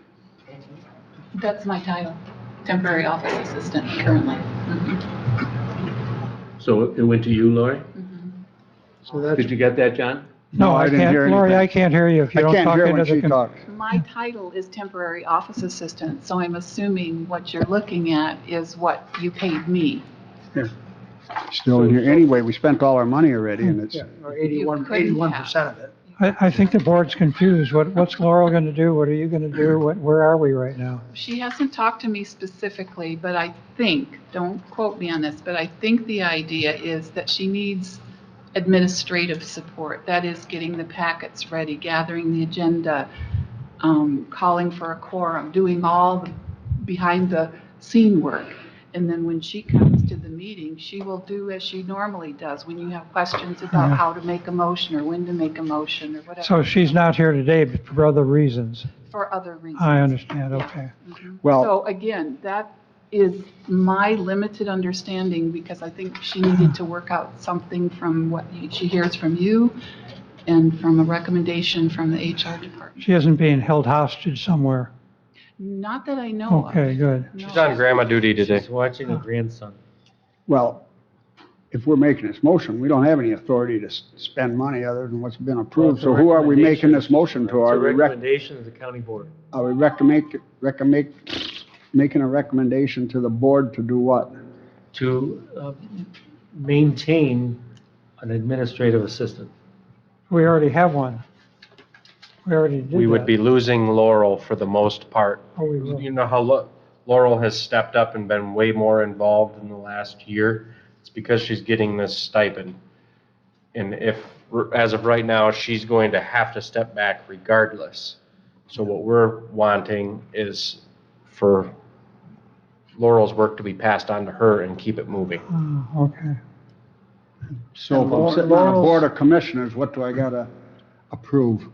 That's my title, temporary office assistant currently. So it went to you, Lori? So that's, Did you get that, John? No, I didn't hear can't, Lori, anything. I can't hear you if you I don't can't talk hear into when she the. talks. My title is temporary office assistant, so I'm assuming what you're looking at is what you paid me. Still in here. Anyway, we spent all our money already and it's, yeah, or You couldn't 81% of it. I think the board's confused. What's Laurel gonna do? What are you gonna do? Where are we right now? She hasn't talked to me specifically, but I think, don't quote me on this, but I think the idea is that she needs administrative support. That is getting the packets ready, gathering the agenda, calling for a quorum, doing all the behind the scene work. And then when she comes to the meeting, she will do as she normally does. When you have questions about how to make a motion or when to make a motion or whatever. So she's not here today but for other reasons. For other reasons. I understand, okay. well, So again, that is my limited understanding because I think she needed to work out something from what she hears from you and from a recommendation from the HR department. She isn't being held hostage somewhere. Not that I know of. Okay, good. No. She's on grandma duty today. She's watching her grandson. Well, if we're making this motion, we don't have any authority to spend money other than what's been approved. So who are we making this motion to? It's a Are we recommendation of the county board. making a recommendation to the board to do what? To maintain an administrative assistant. We already have one. We already did that. We would be losing Laurel for the most part. Oh, we will. You know how Laurel has stepped up and been way more involved in the last year? It's because she's getting this stipend. And if, as of right now, she's going to have to step back regardless. So what we're wanting is for Laurel's work to be passed on to her and keep it moving. Oh, okay. So if I'm sitting on a board of commissioners, what do I gotta approve?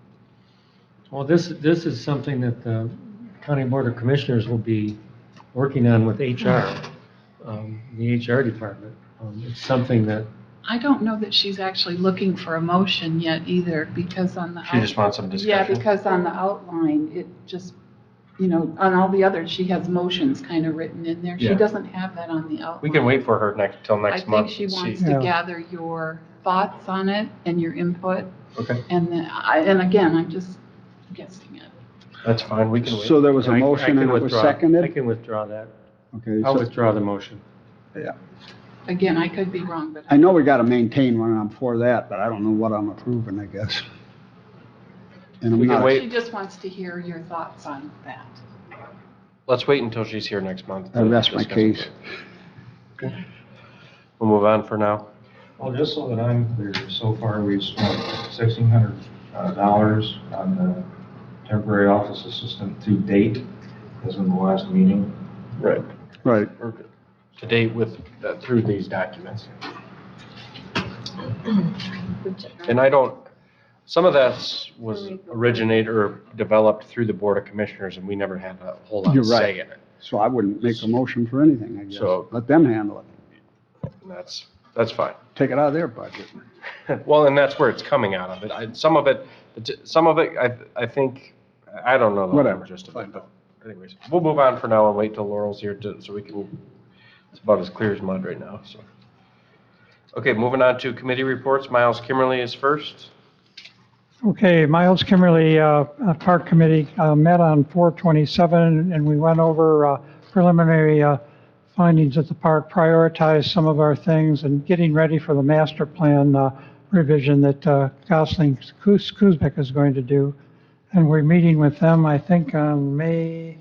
Well, this is something that the county board of commissioners will be working on with HR, the HR department. It's something that, I don't know that she's actually looking for a motion yet either, because on the. She just wants some discussion. Yeah, because on the outline, it just, on all the others, she has motions kind of written in there. She Yeah. doesn't have that on the outline. We can wait for her till next month. I think she and wants see. to Yeah. gather your thoughts on it and your input, Okay, and then, and again, I'm just guessing it. that's fine, we can wait. So there was a I motion can and it was withdraw. I seconded? can withdraw that. Okay, I'll so, withdraw the motion. yeah. Again, I could be wrong, but. I know we gotta maintain one and I'm for that, but I don't know what I'm approving, I guess. And I'm We can not, wait. She just wants to hear your thoughts on that. Let's wait until she's here next month. that's my Discuss case. it. We'll move on for now. Well, just so that I'm clear, so far we've spent $1,600 on the temporary office assistant to date, as in the last meeting. Right. Right. Or to date with, through these documents. And I don't, some of that was originated or developed through the Board of Commissioners, and we never had a whole lot You're of right. say in it. So I wouldn't make a motion for anything, I guess. So- Let them handle it. And that's fine. Take it out of their budget. Well, and that's where it's coming out of it. Some of it, I think, I don't know the Whatever. whole gist of it, but anyways. We'll move on for now and wait till Laurel's here so we can, it's about as clear as mud right now, so. Okay, moving on to committee reports. Miles Kimmerly is first. Okay, Miles Kimmerly, Park Committee, met on 4/27, and we went over preliminary findings at the park, prioritized some of our things, and getting ready for the master plan revision that Gosling Kuzbeck is going to do. And we're meeting with them, I think, on May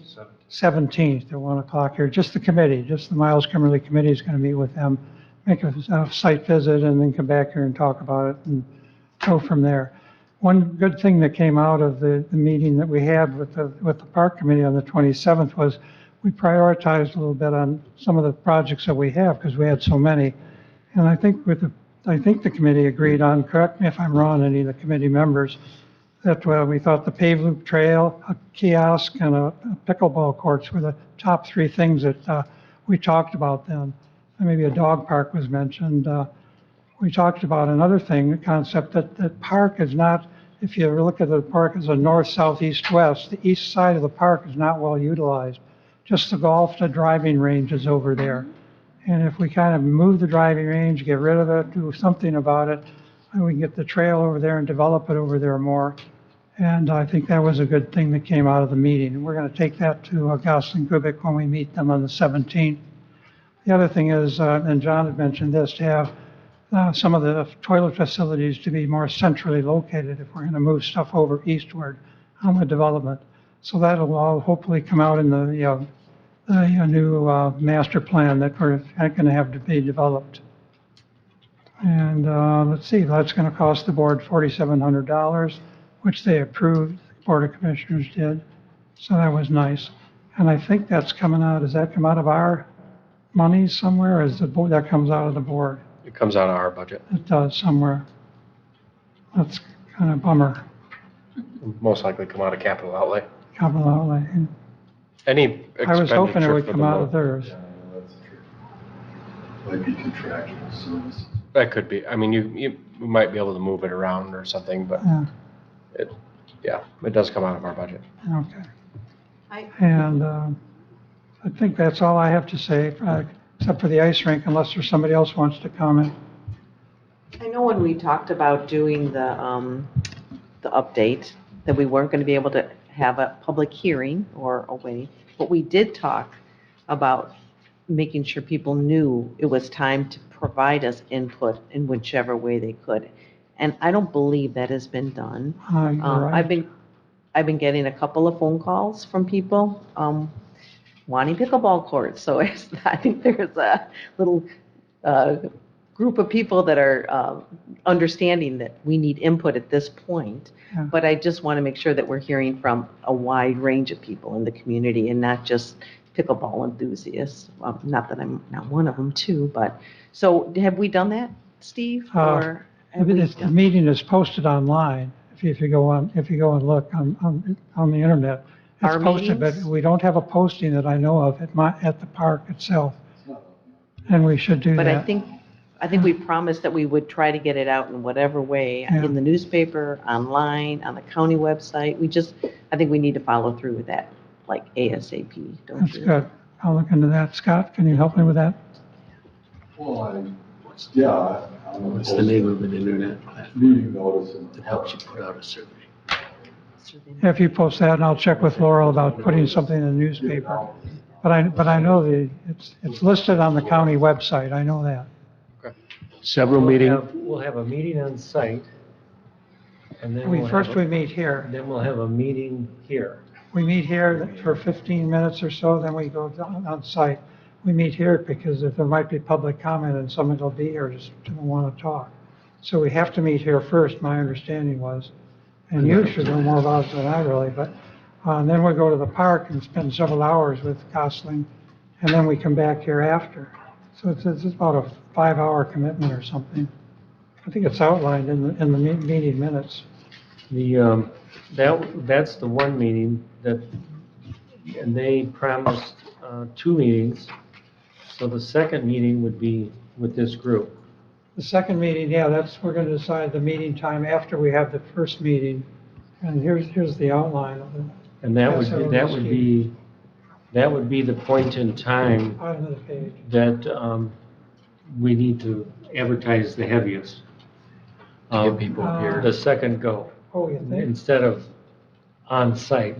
17th at 1 o'clock here. Just the committee, just the Miles Kimmerly Committee is going to meet with them, make a site visit, and then come back here and talk about it and go from there. One good thing that came out of the meeting that we had with the Park Committee on the 27th was we prioritized a little bit on some of the projects that we have because we had so many. And I think the committee agreed on, correct me if I'm wrong, any of the committee members, that we thought the paved loop trail, a kiosk, and a pickleball courts were the top three things that we talked about then. And maybe a dog park was mentioned. We talked about another thing, the concept that park is not, if you ever look at the park as a north, south, east, west, the east side of the park is not well utilized. Just the golf, the driving range is over there. And if we kind of move the driving range, get rid of it, do something about it, and we can get the trail over there and develop it over there more. And I think that was a good thing that came out of the meeting. And we're going to take that to Gosling Kubik when we meet them on the 17th. The other thing is, and John had mentioned this, to have some of the toilet facilities to be more centrally located if we're going to move stuff over eastward on the development. So that'll all hopefully come out in the new master plan that we're going to have to be developed. And let's see, that's going to cost the board $4,700, which they approved, the Board of Commissioners did. So that was nice. And I think that's coming out, does that come out of our money somewhere, or is the board, that comes out of the board? It comes out of our budget. It does somewhere. That's kind of bummer. Most likely come out of capital outlay. Capital outlay. Any I was hoping it expenditure would for come the out of theirs. Yeah, that's true. Might be contractual services. That could be. I mean, we might be able to move it around or something, but it does come out of our budget. Okay. And I think that's all I have to say, except for the ice rink, unless there's somebody else wants to comment. I know when we talked about doing the update, that we weren't going to be able to have a public hearing or a way, but we did talk about making sure people knew it was time to provide us input in whichever way they could. And I don't believe that has been done. You're right. I've been getting a couple of phone calls from people wanting pickleball courts. So I think there's a little group of people that are understanding that we need input at this point. Yeah. But I just want to make sure that we're hearing from a wide range of people in the community and not just pickleball enthusiasts. Not that I'm not one of them too, but, so have we done that, Steve? Or have we The meeting is posted online. If you go and look on the internet, it's Our posted, but meetings? we don't have a posting that I know of at the park itself. And we should do that. But I think we promised that we would try to get it out in whatever way, Yeah. in the newspaper, online, on the county website. I think we need to follow through with that, like ASAP, don't That's you? good. I'll look into that. Scott, can you help me with that? Well, yeah. What's the name of an internet platform Meeting notice and. that helps you put out a survey? If you post that, and I'll check with Laurel about putting something in the newspaper. But I know it's listed on the county website. I know that. Several meetings. We'll have a meeting on site, and then We meet here. then we'll have a meeting here. We meet here for 15 minutes or so, then we go on site. We meet here because if there might be public comment and somebody will be here, just don't want to talk. So we have to meet here first, my understanding was. And you should know more about it than I really, but then we go to the park and spend several hours with Gosling, and then we come back here after. So it's about a 5-hour commitment or something. I think it's outlined in the meeting minutes. That's the one meeting and they promised 2 meetings. So the second meeting would be with this group. The second meeting, we're going to decide the meeting time after we have the first meeting. And here's the outline of it. And that would be the point in time Bottom of the page. that we need to advertise the heaviest. Get people here. The second go, Oh, you think? instead of on-site.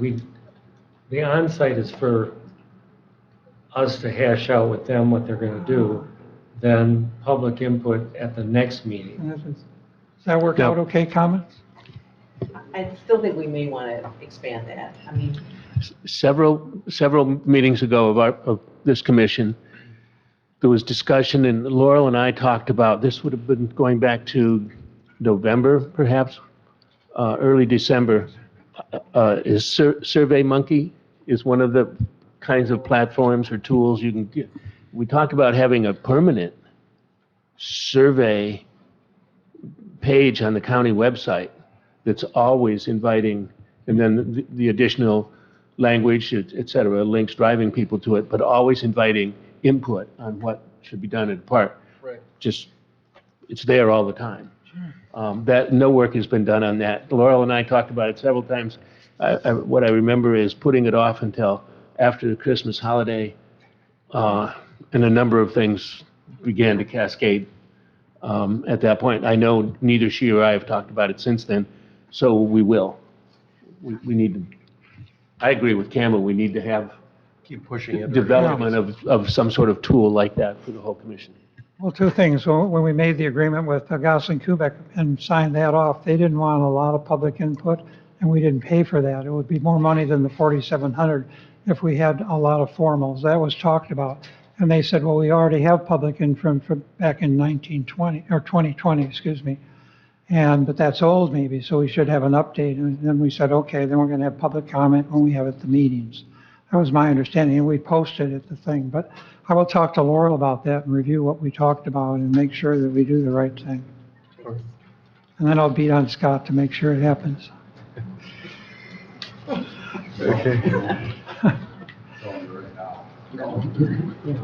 The on-site is for us to hash out with them what they're going to do, then public input at the next meeting. Does that work out okay, comments? I still think we may want to expand that. I mean, Several meetings ago of this commission, there was discussion, and Laurel and I talked about, this would have been going back to November, perhaps, early December. Is SurveyMonkey is one of the kinds of platforms or tools you can get. We talked about having a permanent survey page on the county website that's always inviting, and then the additional language, et cetera, links driving people to it, but always inviting input on what should be done at the park. Right. Just, it's there all the time. That, no work has been done on that. Laurel and I talked about it several times. What I remember is putting it off until after the Christmas holiday, and a number of things began to cascade at that point. I know neither she or I have talked about it since then, so we will. We need to, I agree with Campbell, we need to have Keep pushing it. development of some sort of tool like that for the whole commission. Well, 2 things. When we made the agreement with Gosling Kubek and signed that off, they didn't want a lot of public input, and we didn't pay for that. It would be more money than the $4,700 if we had a lot of formals. That was talked about. And they said, well, we already have public input from back in 1920, or 2020, excuse me. But that's old maybe, so we should have an update. And then we said, okay, then we're going to have public comment when we have at the meetings. That was my understanding, and we posted it, the thing. But I will talk to Laurel about that and review what we talked about and make sure that we do the right thing. And then I'll beat on Scott to make sure it happens. Okay.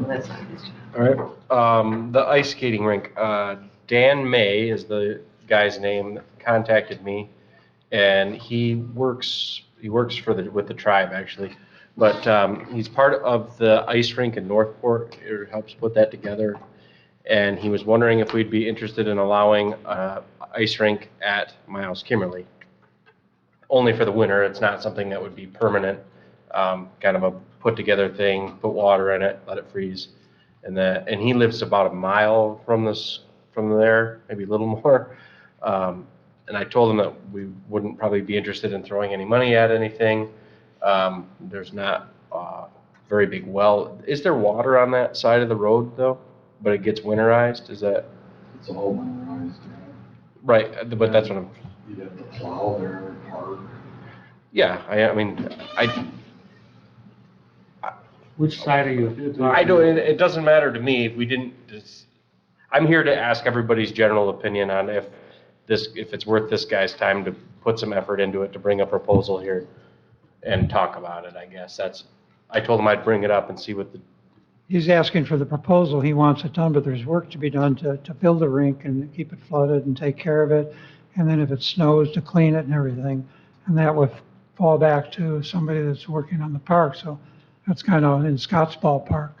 that's not his job. All right. The ice skating rink, Dan May is the guy's name, contacted me, and he works with the tribe actually, but he's part of the ice rink in Northport, or helps put that together. And he was wondering if we'd be interested in allowing ice rink at Miles Kimmerly. Only for the winter, it's not something that would be permanent, kind of a put together thing, put water in it, let it freeze. And he lives about a mile from there, maybe a little more. And I told him that we wouldn't probably be interested in throwing any money at anything. There's not very big well. Is there water on that side of the road though? But it gets winterized, is that? It's all winterized, Right, but that's what I'm, you'd have to plow there, park. yeah, I mean, Which side are you? I don't, it doesn't matter to me if we didn't, I'm here to ask everybody's general opinion on if it's worth this guy's time to put some effort into it, to bring a proposal here and talk about it, I guess. I told him I'd bring it up and see what He's asking for the proposal, he wants it done, but there's work to be done to build the rink and keep it flooded and take care of it. And then if it snows, to clean it and everything. And that would fall back to somebody that's working on the park, so that's kind of in Scott's ballpark.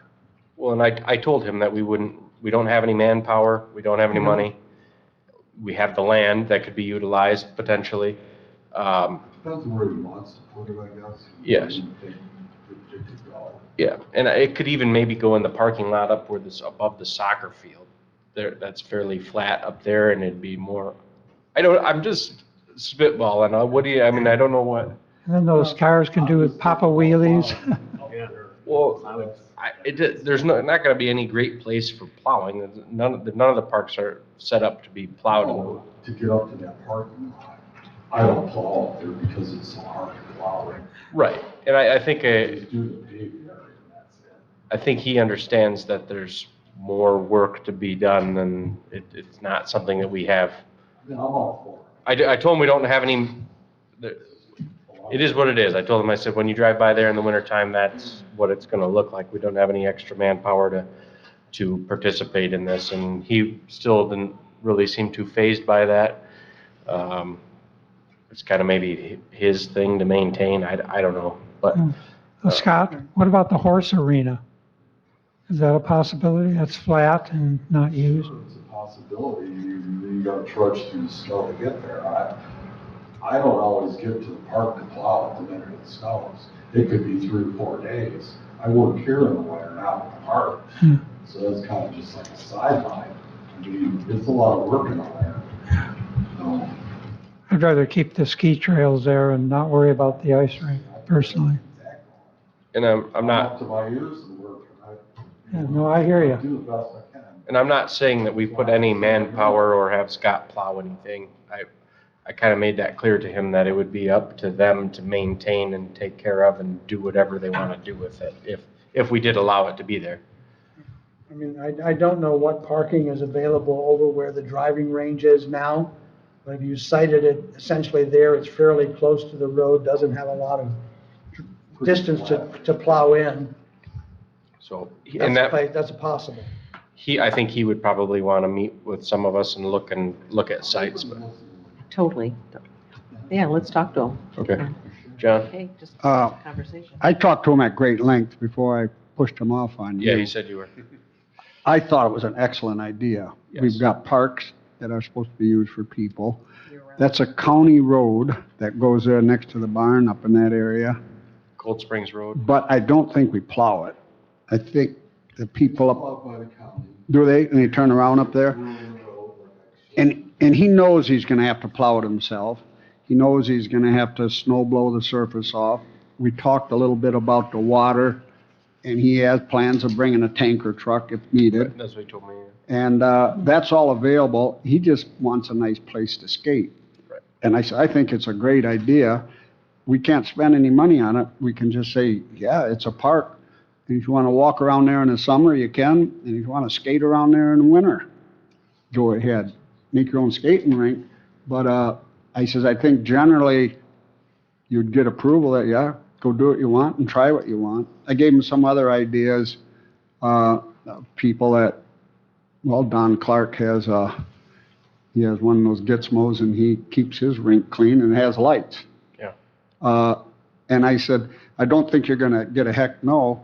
Well, and I told him that we don't have any manpower, we don't have any money. We have the land that could be utilized potentially. Depends on where he wants to put it, I guess. Yes. It could go. Yeah, and it could even maybe go in the parking lot up where above the soccer field. That's fairly flat up there, and it'd be more, I'm just spitballing. I don't know what. And then those cars can do Papa wheelies. Well, there's not gonna be any great place for plowing. None of the parks are set up to be plowed. No, to get up to that parking lot, I don't plow up there because it's so hard to plow. Right, and I think, Just do the paved area and that's it. I think he understands that there's more work to be done, and it's not something that we have. I mean, I'm all for it. I told him we don't have any, it is what it is. I told him, I said, when you drive by there in the wintertime, that's what it's gonna look like. We don't have any extra manpower to participate in this, and he still didn't really seem too fazed by that. It's kind of maybe his thing to maintain, I don't know, but. Scott, what about the horse arena? Is that a possibility? That's flat and not used? It's a possibility. You gotta trudge through the snow to get there. I don't always get to the park to plow it the minute it snows. It could be 3 or 4 days. I work here in the winter, not at the park. So that's kind of just like a sideline. I mean, it's a lot of work in the winter. So, I'd rather keep the ski trails there and not worry about the ice rink, personally. And I'm not. Up to my ears and work. Yeah, no, I hear you. Do the best I can. And I'm not saying that we put any manpower or have Scott plow anything. I kind of made that clear to him that it would be up to them to maintain and take care of and do whatever they want to do with it, if we did allow it to be there. I mean, I don't know what parking is available over where the driving range is now, but if you cited it essentially there, it's fairly close to the road, doesn't have a lot of distance to plow in. So, That's a possible. I think he would probably want to meet with some of us and look at sites, but. Totally. Yeah, let's talk to him. Okay. John? Okay, just conversation. I talked to him at great length before I pushed him off on you. Yeah, he said you were. I thought it was an excellent idea. Yes. We've got parks that are supposed to be used for people. That's a county road that goes there next to the barn up in that area. Cold Springs Road. But I don't think we plow it. I think the people up, By the county. do they? And they turn around up there? And he knows he's gonna have to plow it himself. He knows he's gonna have to snow blow the surface off. We talked a little bit about the water, and he has plans of bringing a tanker truck if needed. That's what he told me. And that's all available. He just wants a nice place to skate. Right. And I said, I think it's a great idea. We can't spend any money on it. We can just say, yeah, it's a park. And if you want to walk around there in the summer, you can. And if you want to skate around there in the winter, go ahead. Make your own skating rink. But I says, I think generally you'd get approval that, yeah, go do what you want and try what you want. I gave him some other ideas. People that, well, Don Clark has He has one of those Gizmos and he keeps his rink clean and it has lights. Yeah. And I said, I don't think you're gonna get a heck no,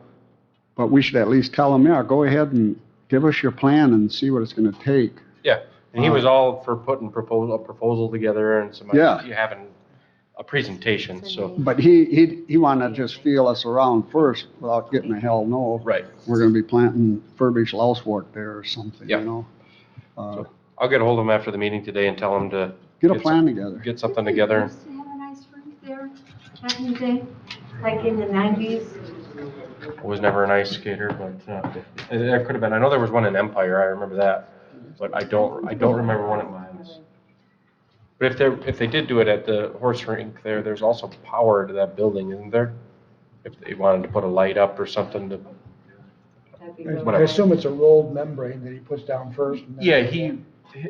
but we should at least tell him, yeah, go ahead and give us your plan and see what it's gonna take. Yeah, and he was all for putting a proposal together and some, Yeah. you having a presentation, so. But he wanted to just feel us around first without getting a hell no. Right. We're gonna be planting Furbish lousewort there or something, Yeah. you know? So I'll get a hold of him after the meeting today and tell him to. Get a plan together. Get something together. Used to have a nice rink there back in the day, like in the 90s. I was never an ice skater, but there could have been. I know there was one in Empire. I remember that, but I don't remember one at Mines. But if they did do it at the horse rink there, there's also power to that building, isn't there? If they wanted to put a light up or something to. That'd be I really- assume it's a rolled membrane that he puts down first. and then- Yeah,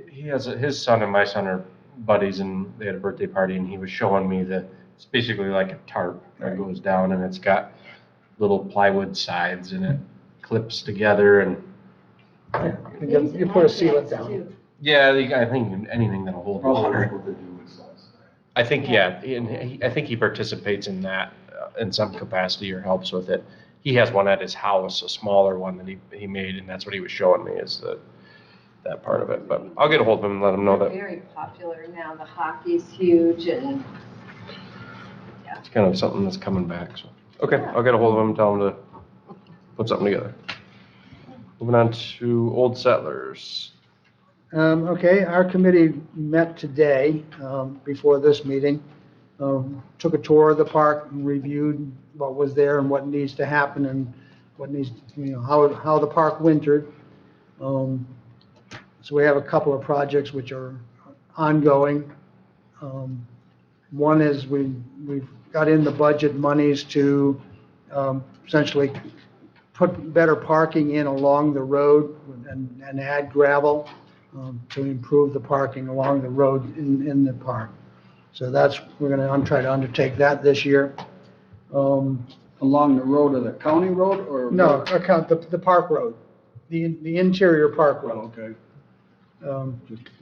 he has his son and my son are buddies, and they had a birthday party, and he was showing me it's basically like a tarp that goes down, and it's got little plywood sides, and it clips together, and You put a sealant down. yeah, I think anything that'll hold water. I think and I think he participates in that in some capacity or helps with it. He has one at his house, a smaller one that he made, and that's what he was showing me is that part of it. But I'll get a hold of him and let him know They're that very popular now. The hockey's huge and it's kind of something that's coming back. So okay, I'll get a hold of him and tell him to put something together. Moving on to Old Settlers. Okay, our committee met today, before this meeting, took a tour of the park and reviewed what was there and what needs to happen and what needs, how the park wintered. So we have a couple of projects which are ongoing. One is we've got in the budget monies to essentially put better parking in along the road and add gravel to improve the parking along the road in the park. So we're going to try to undertake that this year. Along the road of the county road or? No, the park road, the interior park road. Okay.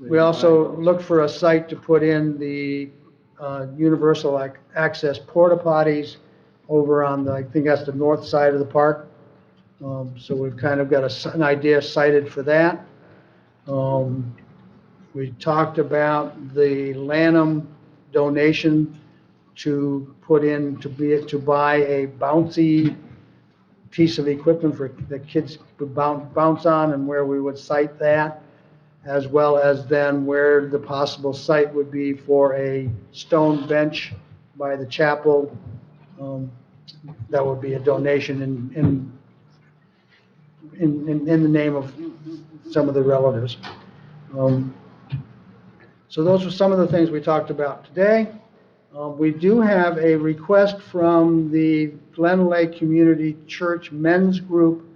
We also looked for a site to put in the universal access porta potties over on I think that's the north side of the park. So we've kind of got an idea cited for that. We talked about the Lanham donation to put in, to buy a bouncy piece of equipment for the kids to bounce on and where we would site that, as well as then where the possible site would be for a stone bench by the chapel. That would be a donation in the name of some of the relatives. So those were some of the things we talked about today. We do have a request from the Glen Lake Community Church Men's Group,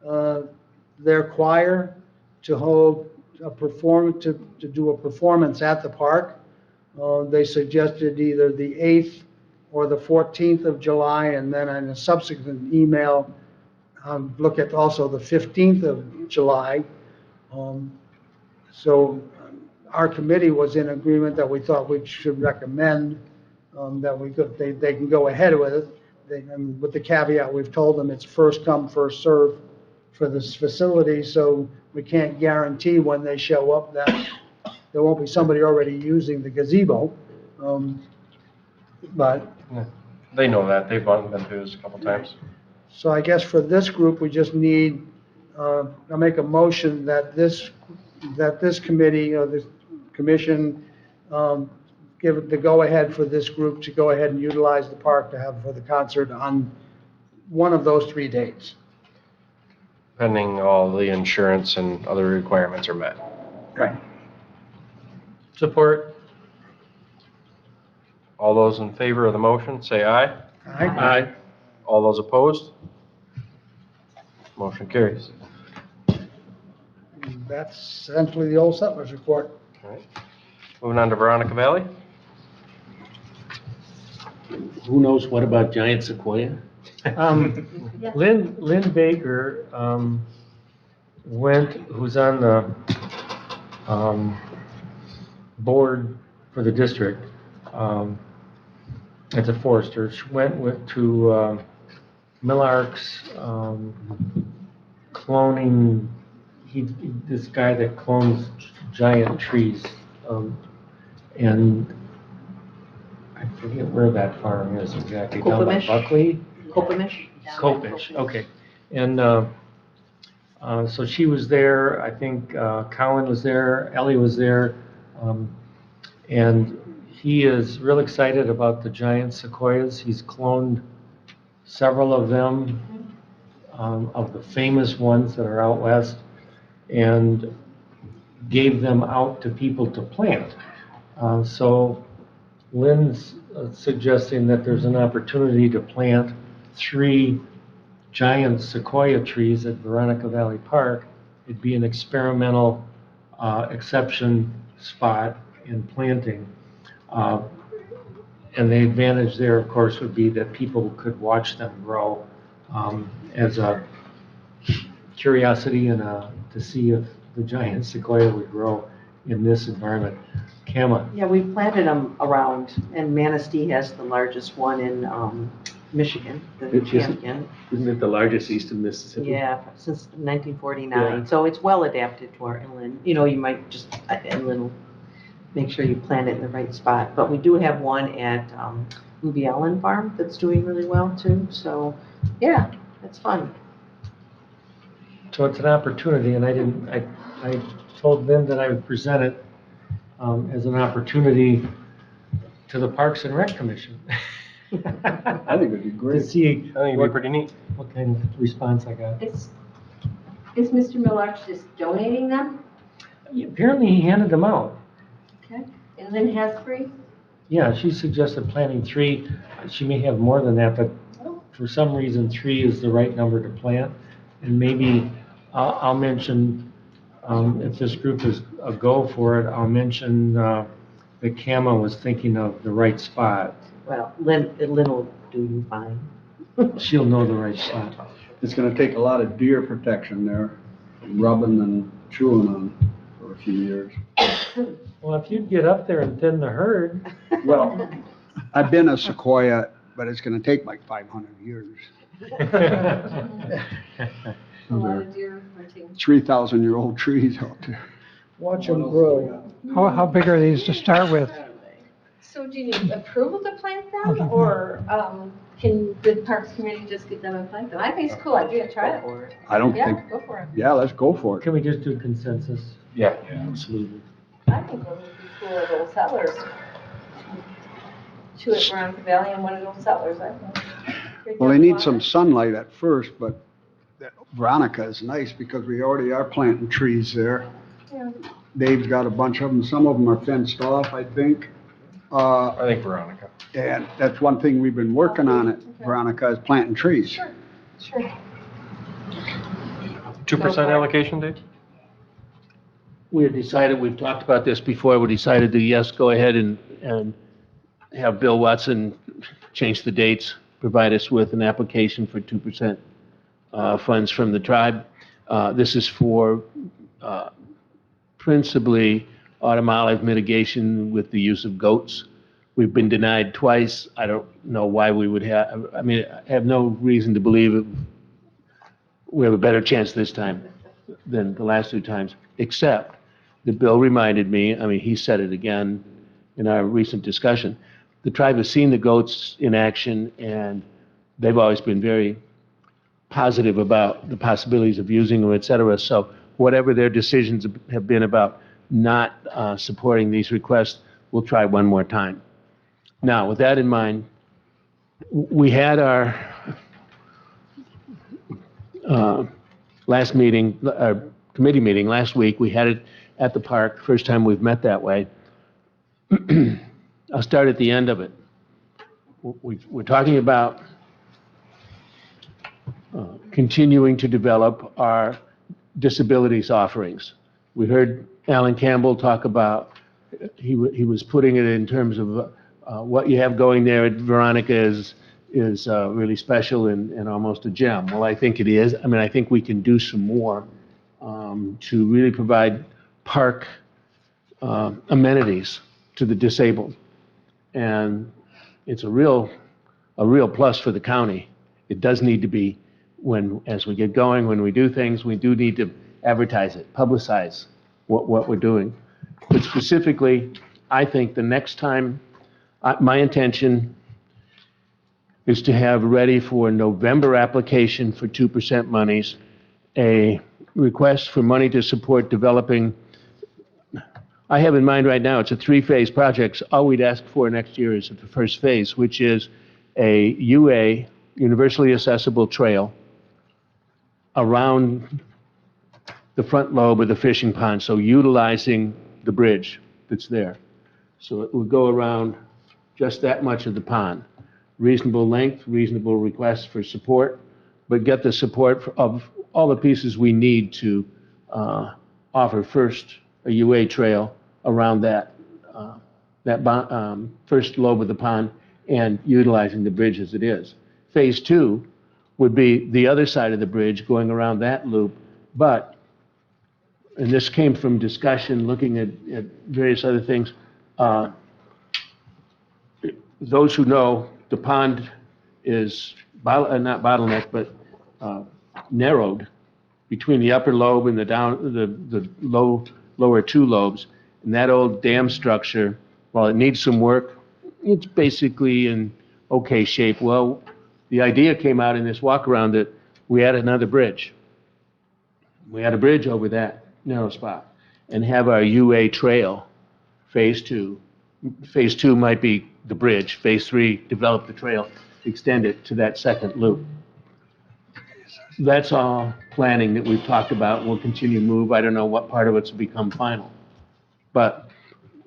their choir, to hold a to do a performance at the park. They suggested either the 8th or the 14th of July, and then in a subsequent email, look at also the 15th of July. So our committee was in agreement that we thought we should recommend that they can go ahead with it. And with the caveat, we've told them it's first come, first serve for this facility, so we can't guarantee when they show up that there won't be somebody already using the gazebo. But They know that. They've been through this a couple times. so I guess for this group, we just need, I'll make a motion that this committee, or this commission, give it the go-ahead for this group to go ahead and utilize the park to have for the concert on one of those 3 dates. Pending all the insurance and other requirements are met. Right. Support. All those in favor of the motion, say aye. Aye. All those opposed? Motion carries. That's essentially the Old Settlers report. All right. Moving on to Veronica Valley. Who knows what about giant sequoia? Lynn Baker, who's on the, board for the district. As a forester, she went to Millark's cloning, this guy that clones giant trees. And I forget where that farm is exactly. Down by Copamish? Buckley? Copamish? Copish, okay. And so she was there, I think Colin was there, Ellie was there, and he is real excited about the giant sequoias. He's cloned several of them, of the famous ones that are out west, and gave them out to people to plant. So Lynn's suggesting that there's an opportunity to plant 3 giant sequoia trees at Veronica Valley Park. It'd be an experimental exception spot in planting. And the advantage there, of course, would be that people could watch them grow as a curiosity and to see if the giant sequoia would grow in this environment. Kama? Yeah, we planted them around, and Manistee has the largest one in Michigan, the champion. Isn't it the largest east of Mississippi? Yeah, since 1949. Yeah. So it's well adapted to our inland. You know, you might just, inland will make sure you plant it in the right spot. But we do have one at Ruby Allen Farm that's doing really well too. So, yeah, it's fun. So it's an opportunity, and I told them that I would present it as an opportunity to the Parks and Rec Commission. I think it'd be To great. see I think it'd be pretty neat. what kind of response I got. Is Mr. Miller just donating them? Apparently he handed them out. Okay. And Lynn has 3? Yeah, she suggested planting 3. She may have more than that, but for some reason 3 is the right number to plant. And maybe I'll mention, if this group is a go for it, I'll mention that Kama was thinking of the right spot. Well, Lynn will do you fine. She'll know the right spot. It's gonna take a lot of deer protection there, rubbing and chewing on for a few years. Well, if you'd get up there and thin the herd. Well, I've been a sequoia, but it's gonna take like 500 years. A lot of deer hunting. 3,000-year-old trees out there. Watch them grow. How big are these to start with? So do you need approval to plant them, or can the Parks Committee just get them and plant them? I think it's a cool idea, try it. I don't Yeah, think, go for it. yeah, let's go for it. Can we just do consensus? Yeah. Absolutely. I think those would be cool little settlers. 2 at Veronica Valley and 1 at Old Settlers, I think. Well, they need some sunlight at first, but that Veronica is nice because we already are planting trees there. Yeah. Dave's got a bunch of them. Some of them are fenced off, I think. I think Veronica. And that's one thing we've been working on at Veronica is planting trees. Sure, sure. 2% allocation, Dave? We had decided, we've talked about this before, we decided to, yes, go ahead and have Bill Watson change the dates, provide us with an application for 2% funds from the tribe. This is for principally autumn olive mitigation with the use of goats. We've been denied twice. I don't know why we would have, I mean, I have no reason to believe we have a better chance this time than the last 2 times, except that Bill reminded me, I mean, he said it again in our recent discussion, the tribe has seen the goats in action, and they've always been very positive about the possibilities of using them, et cetera. So whatever their decisions have been about not supporting these requests, we'll try one more time. Now, with that in mind, we had our last meeting, our committee meeting last week. We had it at the park, first time we've met that way. I'll start at the end of it. We're talking about continuing to develop our disabilities offerings. We heard Alan Campbell talk about, he was putting it in terms of what you have going there at Veronica is really special and almost a gem. Well, I think it is. I mean, I think we can do some more to really provide park amenities to the disabled. And it's a real plus for the county. It does need to be, as we get going, when we do things, we do need to advertise it, publicize what we're doing. But specifically, I think the next time, my intention is to have ready for November application for 2% monies, a request for money to support developing. I have in mind right now, it's a 3-phase project. So all we'd ask for next year is the first phase, which is a UA, universally accessible trail, around the front lobe of the fishing pond, so utilizing the bridge that's there. So it would go around just that much of the pond. Reasonable length, reasonable requests for support, but get the support of all the pieces we need to offer first a UA trail around that first lobe of the pond and utilizing the bridge as it is. Phase 2 would be the other side of the bridge going around that loop, but, and this came from discussion looking at various other things, those who know, the pond is not bottleneck, but narrowed between the upper lobe and the lower 2 lobes. And that old dam structure, while it needs some work, it's basically in okay shape. Well, the idea came out in this walk around that we add another bridge. We add a bridge over that narrow spot and have our UA trail, phase 2. Phase 2 might be the bridge. Phase 3, develop the trail, extend it to that second loop. That's all planning that we've talked about, and we'll continue to move. I don't know what part of it's become final. But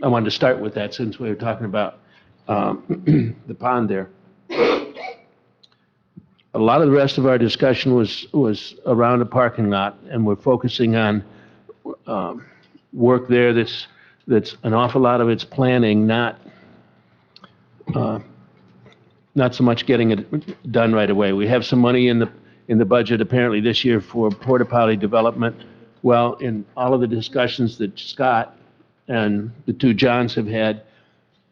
I wanted to start with that since we were talking about the pond there. A lot of the rest of our discussion was around the parking lot, and we're focusing on work there that's an awful lot of it's planning, not so much getting it done right away. We have some money in the budget apparently this year for porta potty development. Well, in all of the discussions that Scott and the 2 Johns have had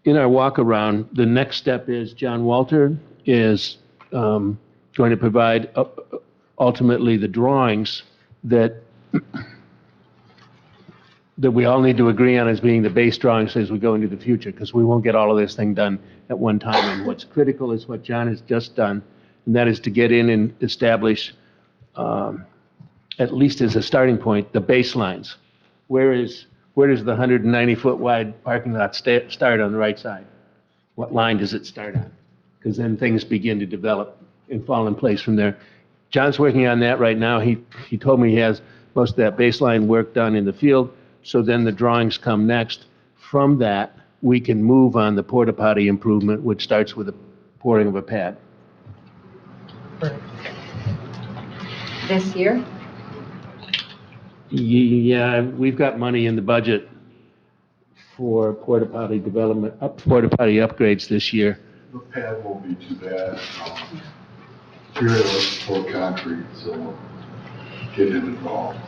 in our walk around, the next step is John Walter is going to provide ultimately the drawings that we all need to agree on as being the base drawings as we go into the future, because we won't get all of this thing done at one time. And what's critical is what John has just done, and that is to get in and establish, at least as a starting point, the baselines. Where does the 190-foot wide parking lot start on the right side? What line does it start on? Because then things begin to develop and fall in place from there. John's working on that right now. He told me he has most of that baseline work done in the field, so then the drawings come next. From that, we can move on the porta potty improvement, which starts with the pouring of a pad. This year? Yeah, we've got money in the budget for porta potty development, porta potty upgrades this year. The pad won't be too bad. Material is for concrete, so get him involved.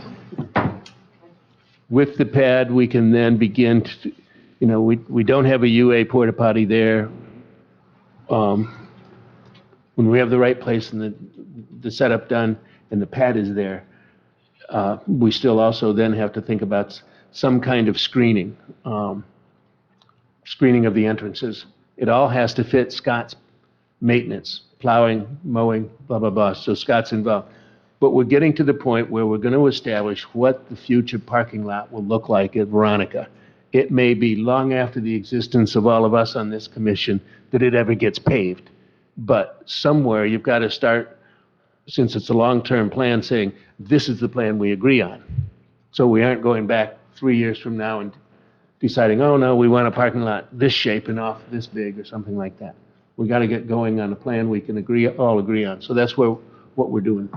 With the pad, we can then begin to, we don't have a UA porta potty there. When we have the right place and the setup done and the pad is there, we still also then have to think about some kind of screening of the entrances. It all has to fit Scott's maintenance, plowing, mowing, blah, blah, blah. So Scott's involved. But we're getting to the point where we're going to establish what the future parking lot will look like at Veronica. It may be long after the existence of all of us on this commission that it ever gets paved. But somewhere you've got to start, since it's a long-term plan, saying this is the plan we agree on. So we aren't going back 3 years from now and deciding, oh no, we want a parking lot this shape and off this big or something like that. We got to get going on a plan we can all agree on. So that's what we're doing.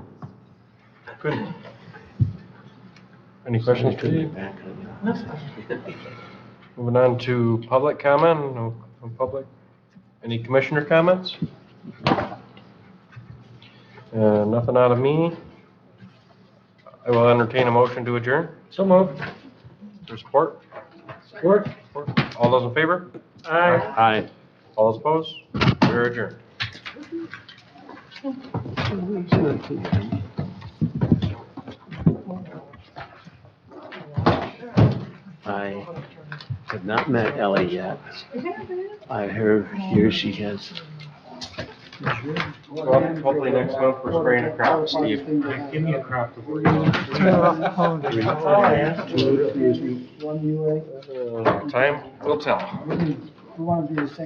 Good. Any questions, Steve? Moving on to public comment. No public. Any commissioner comments? Nothing out of me. I will entertain a motion to adjourn. So moved. For support? Support? All those in favor? Aye. Aye. All those opposed? We're adjourned. I have not met Ellie yet. I hear she has. Well, hopefully next month we're spraying a crop, Steve. Give me a crop to worry about. Time will tell. We want to do the same.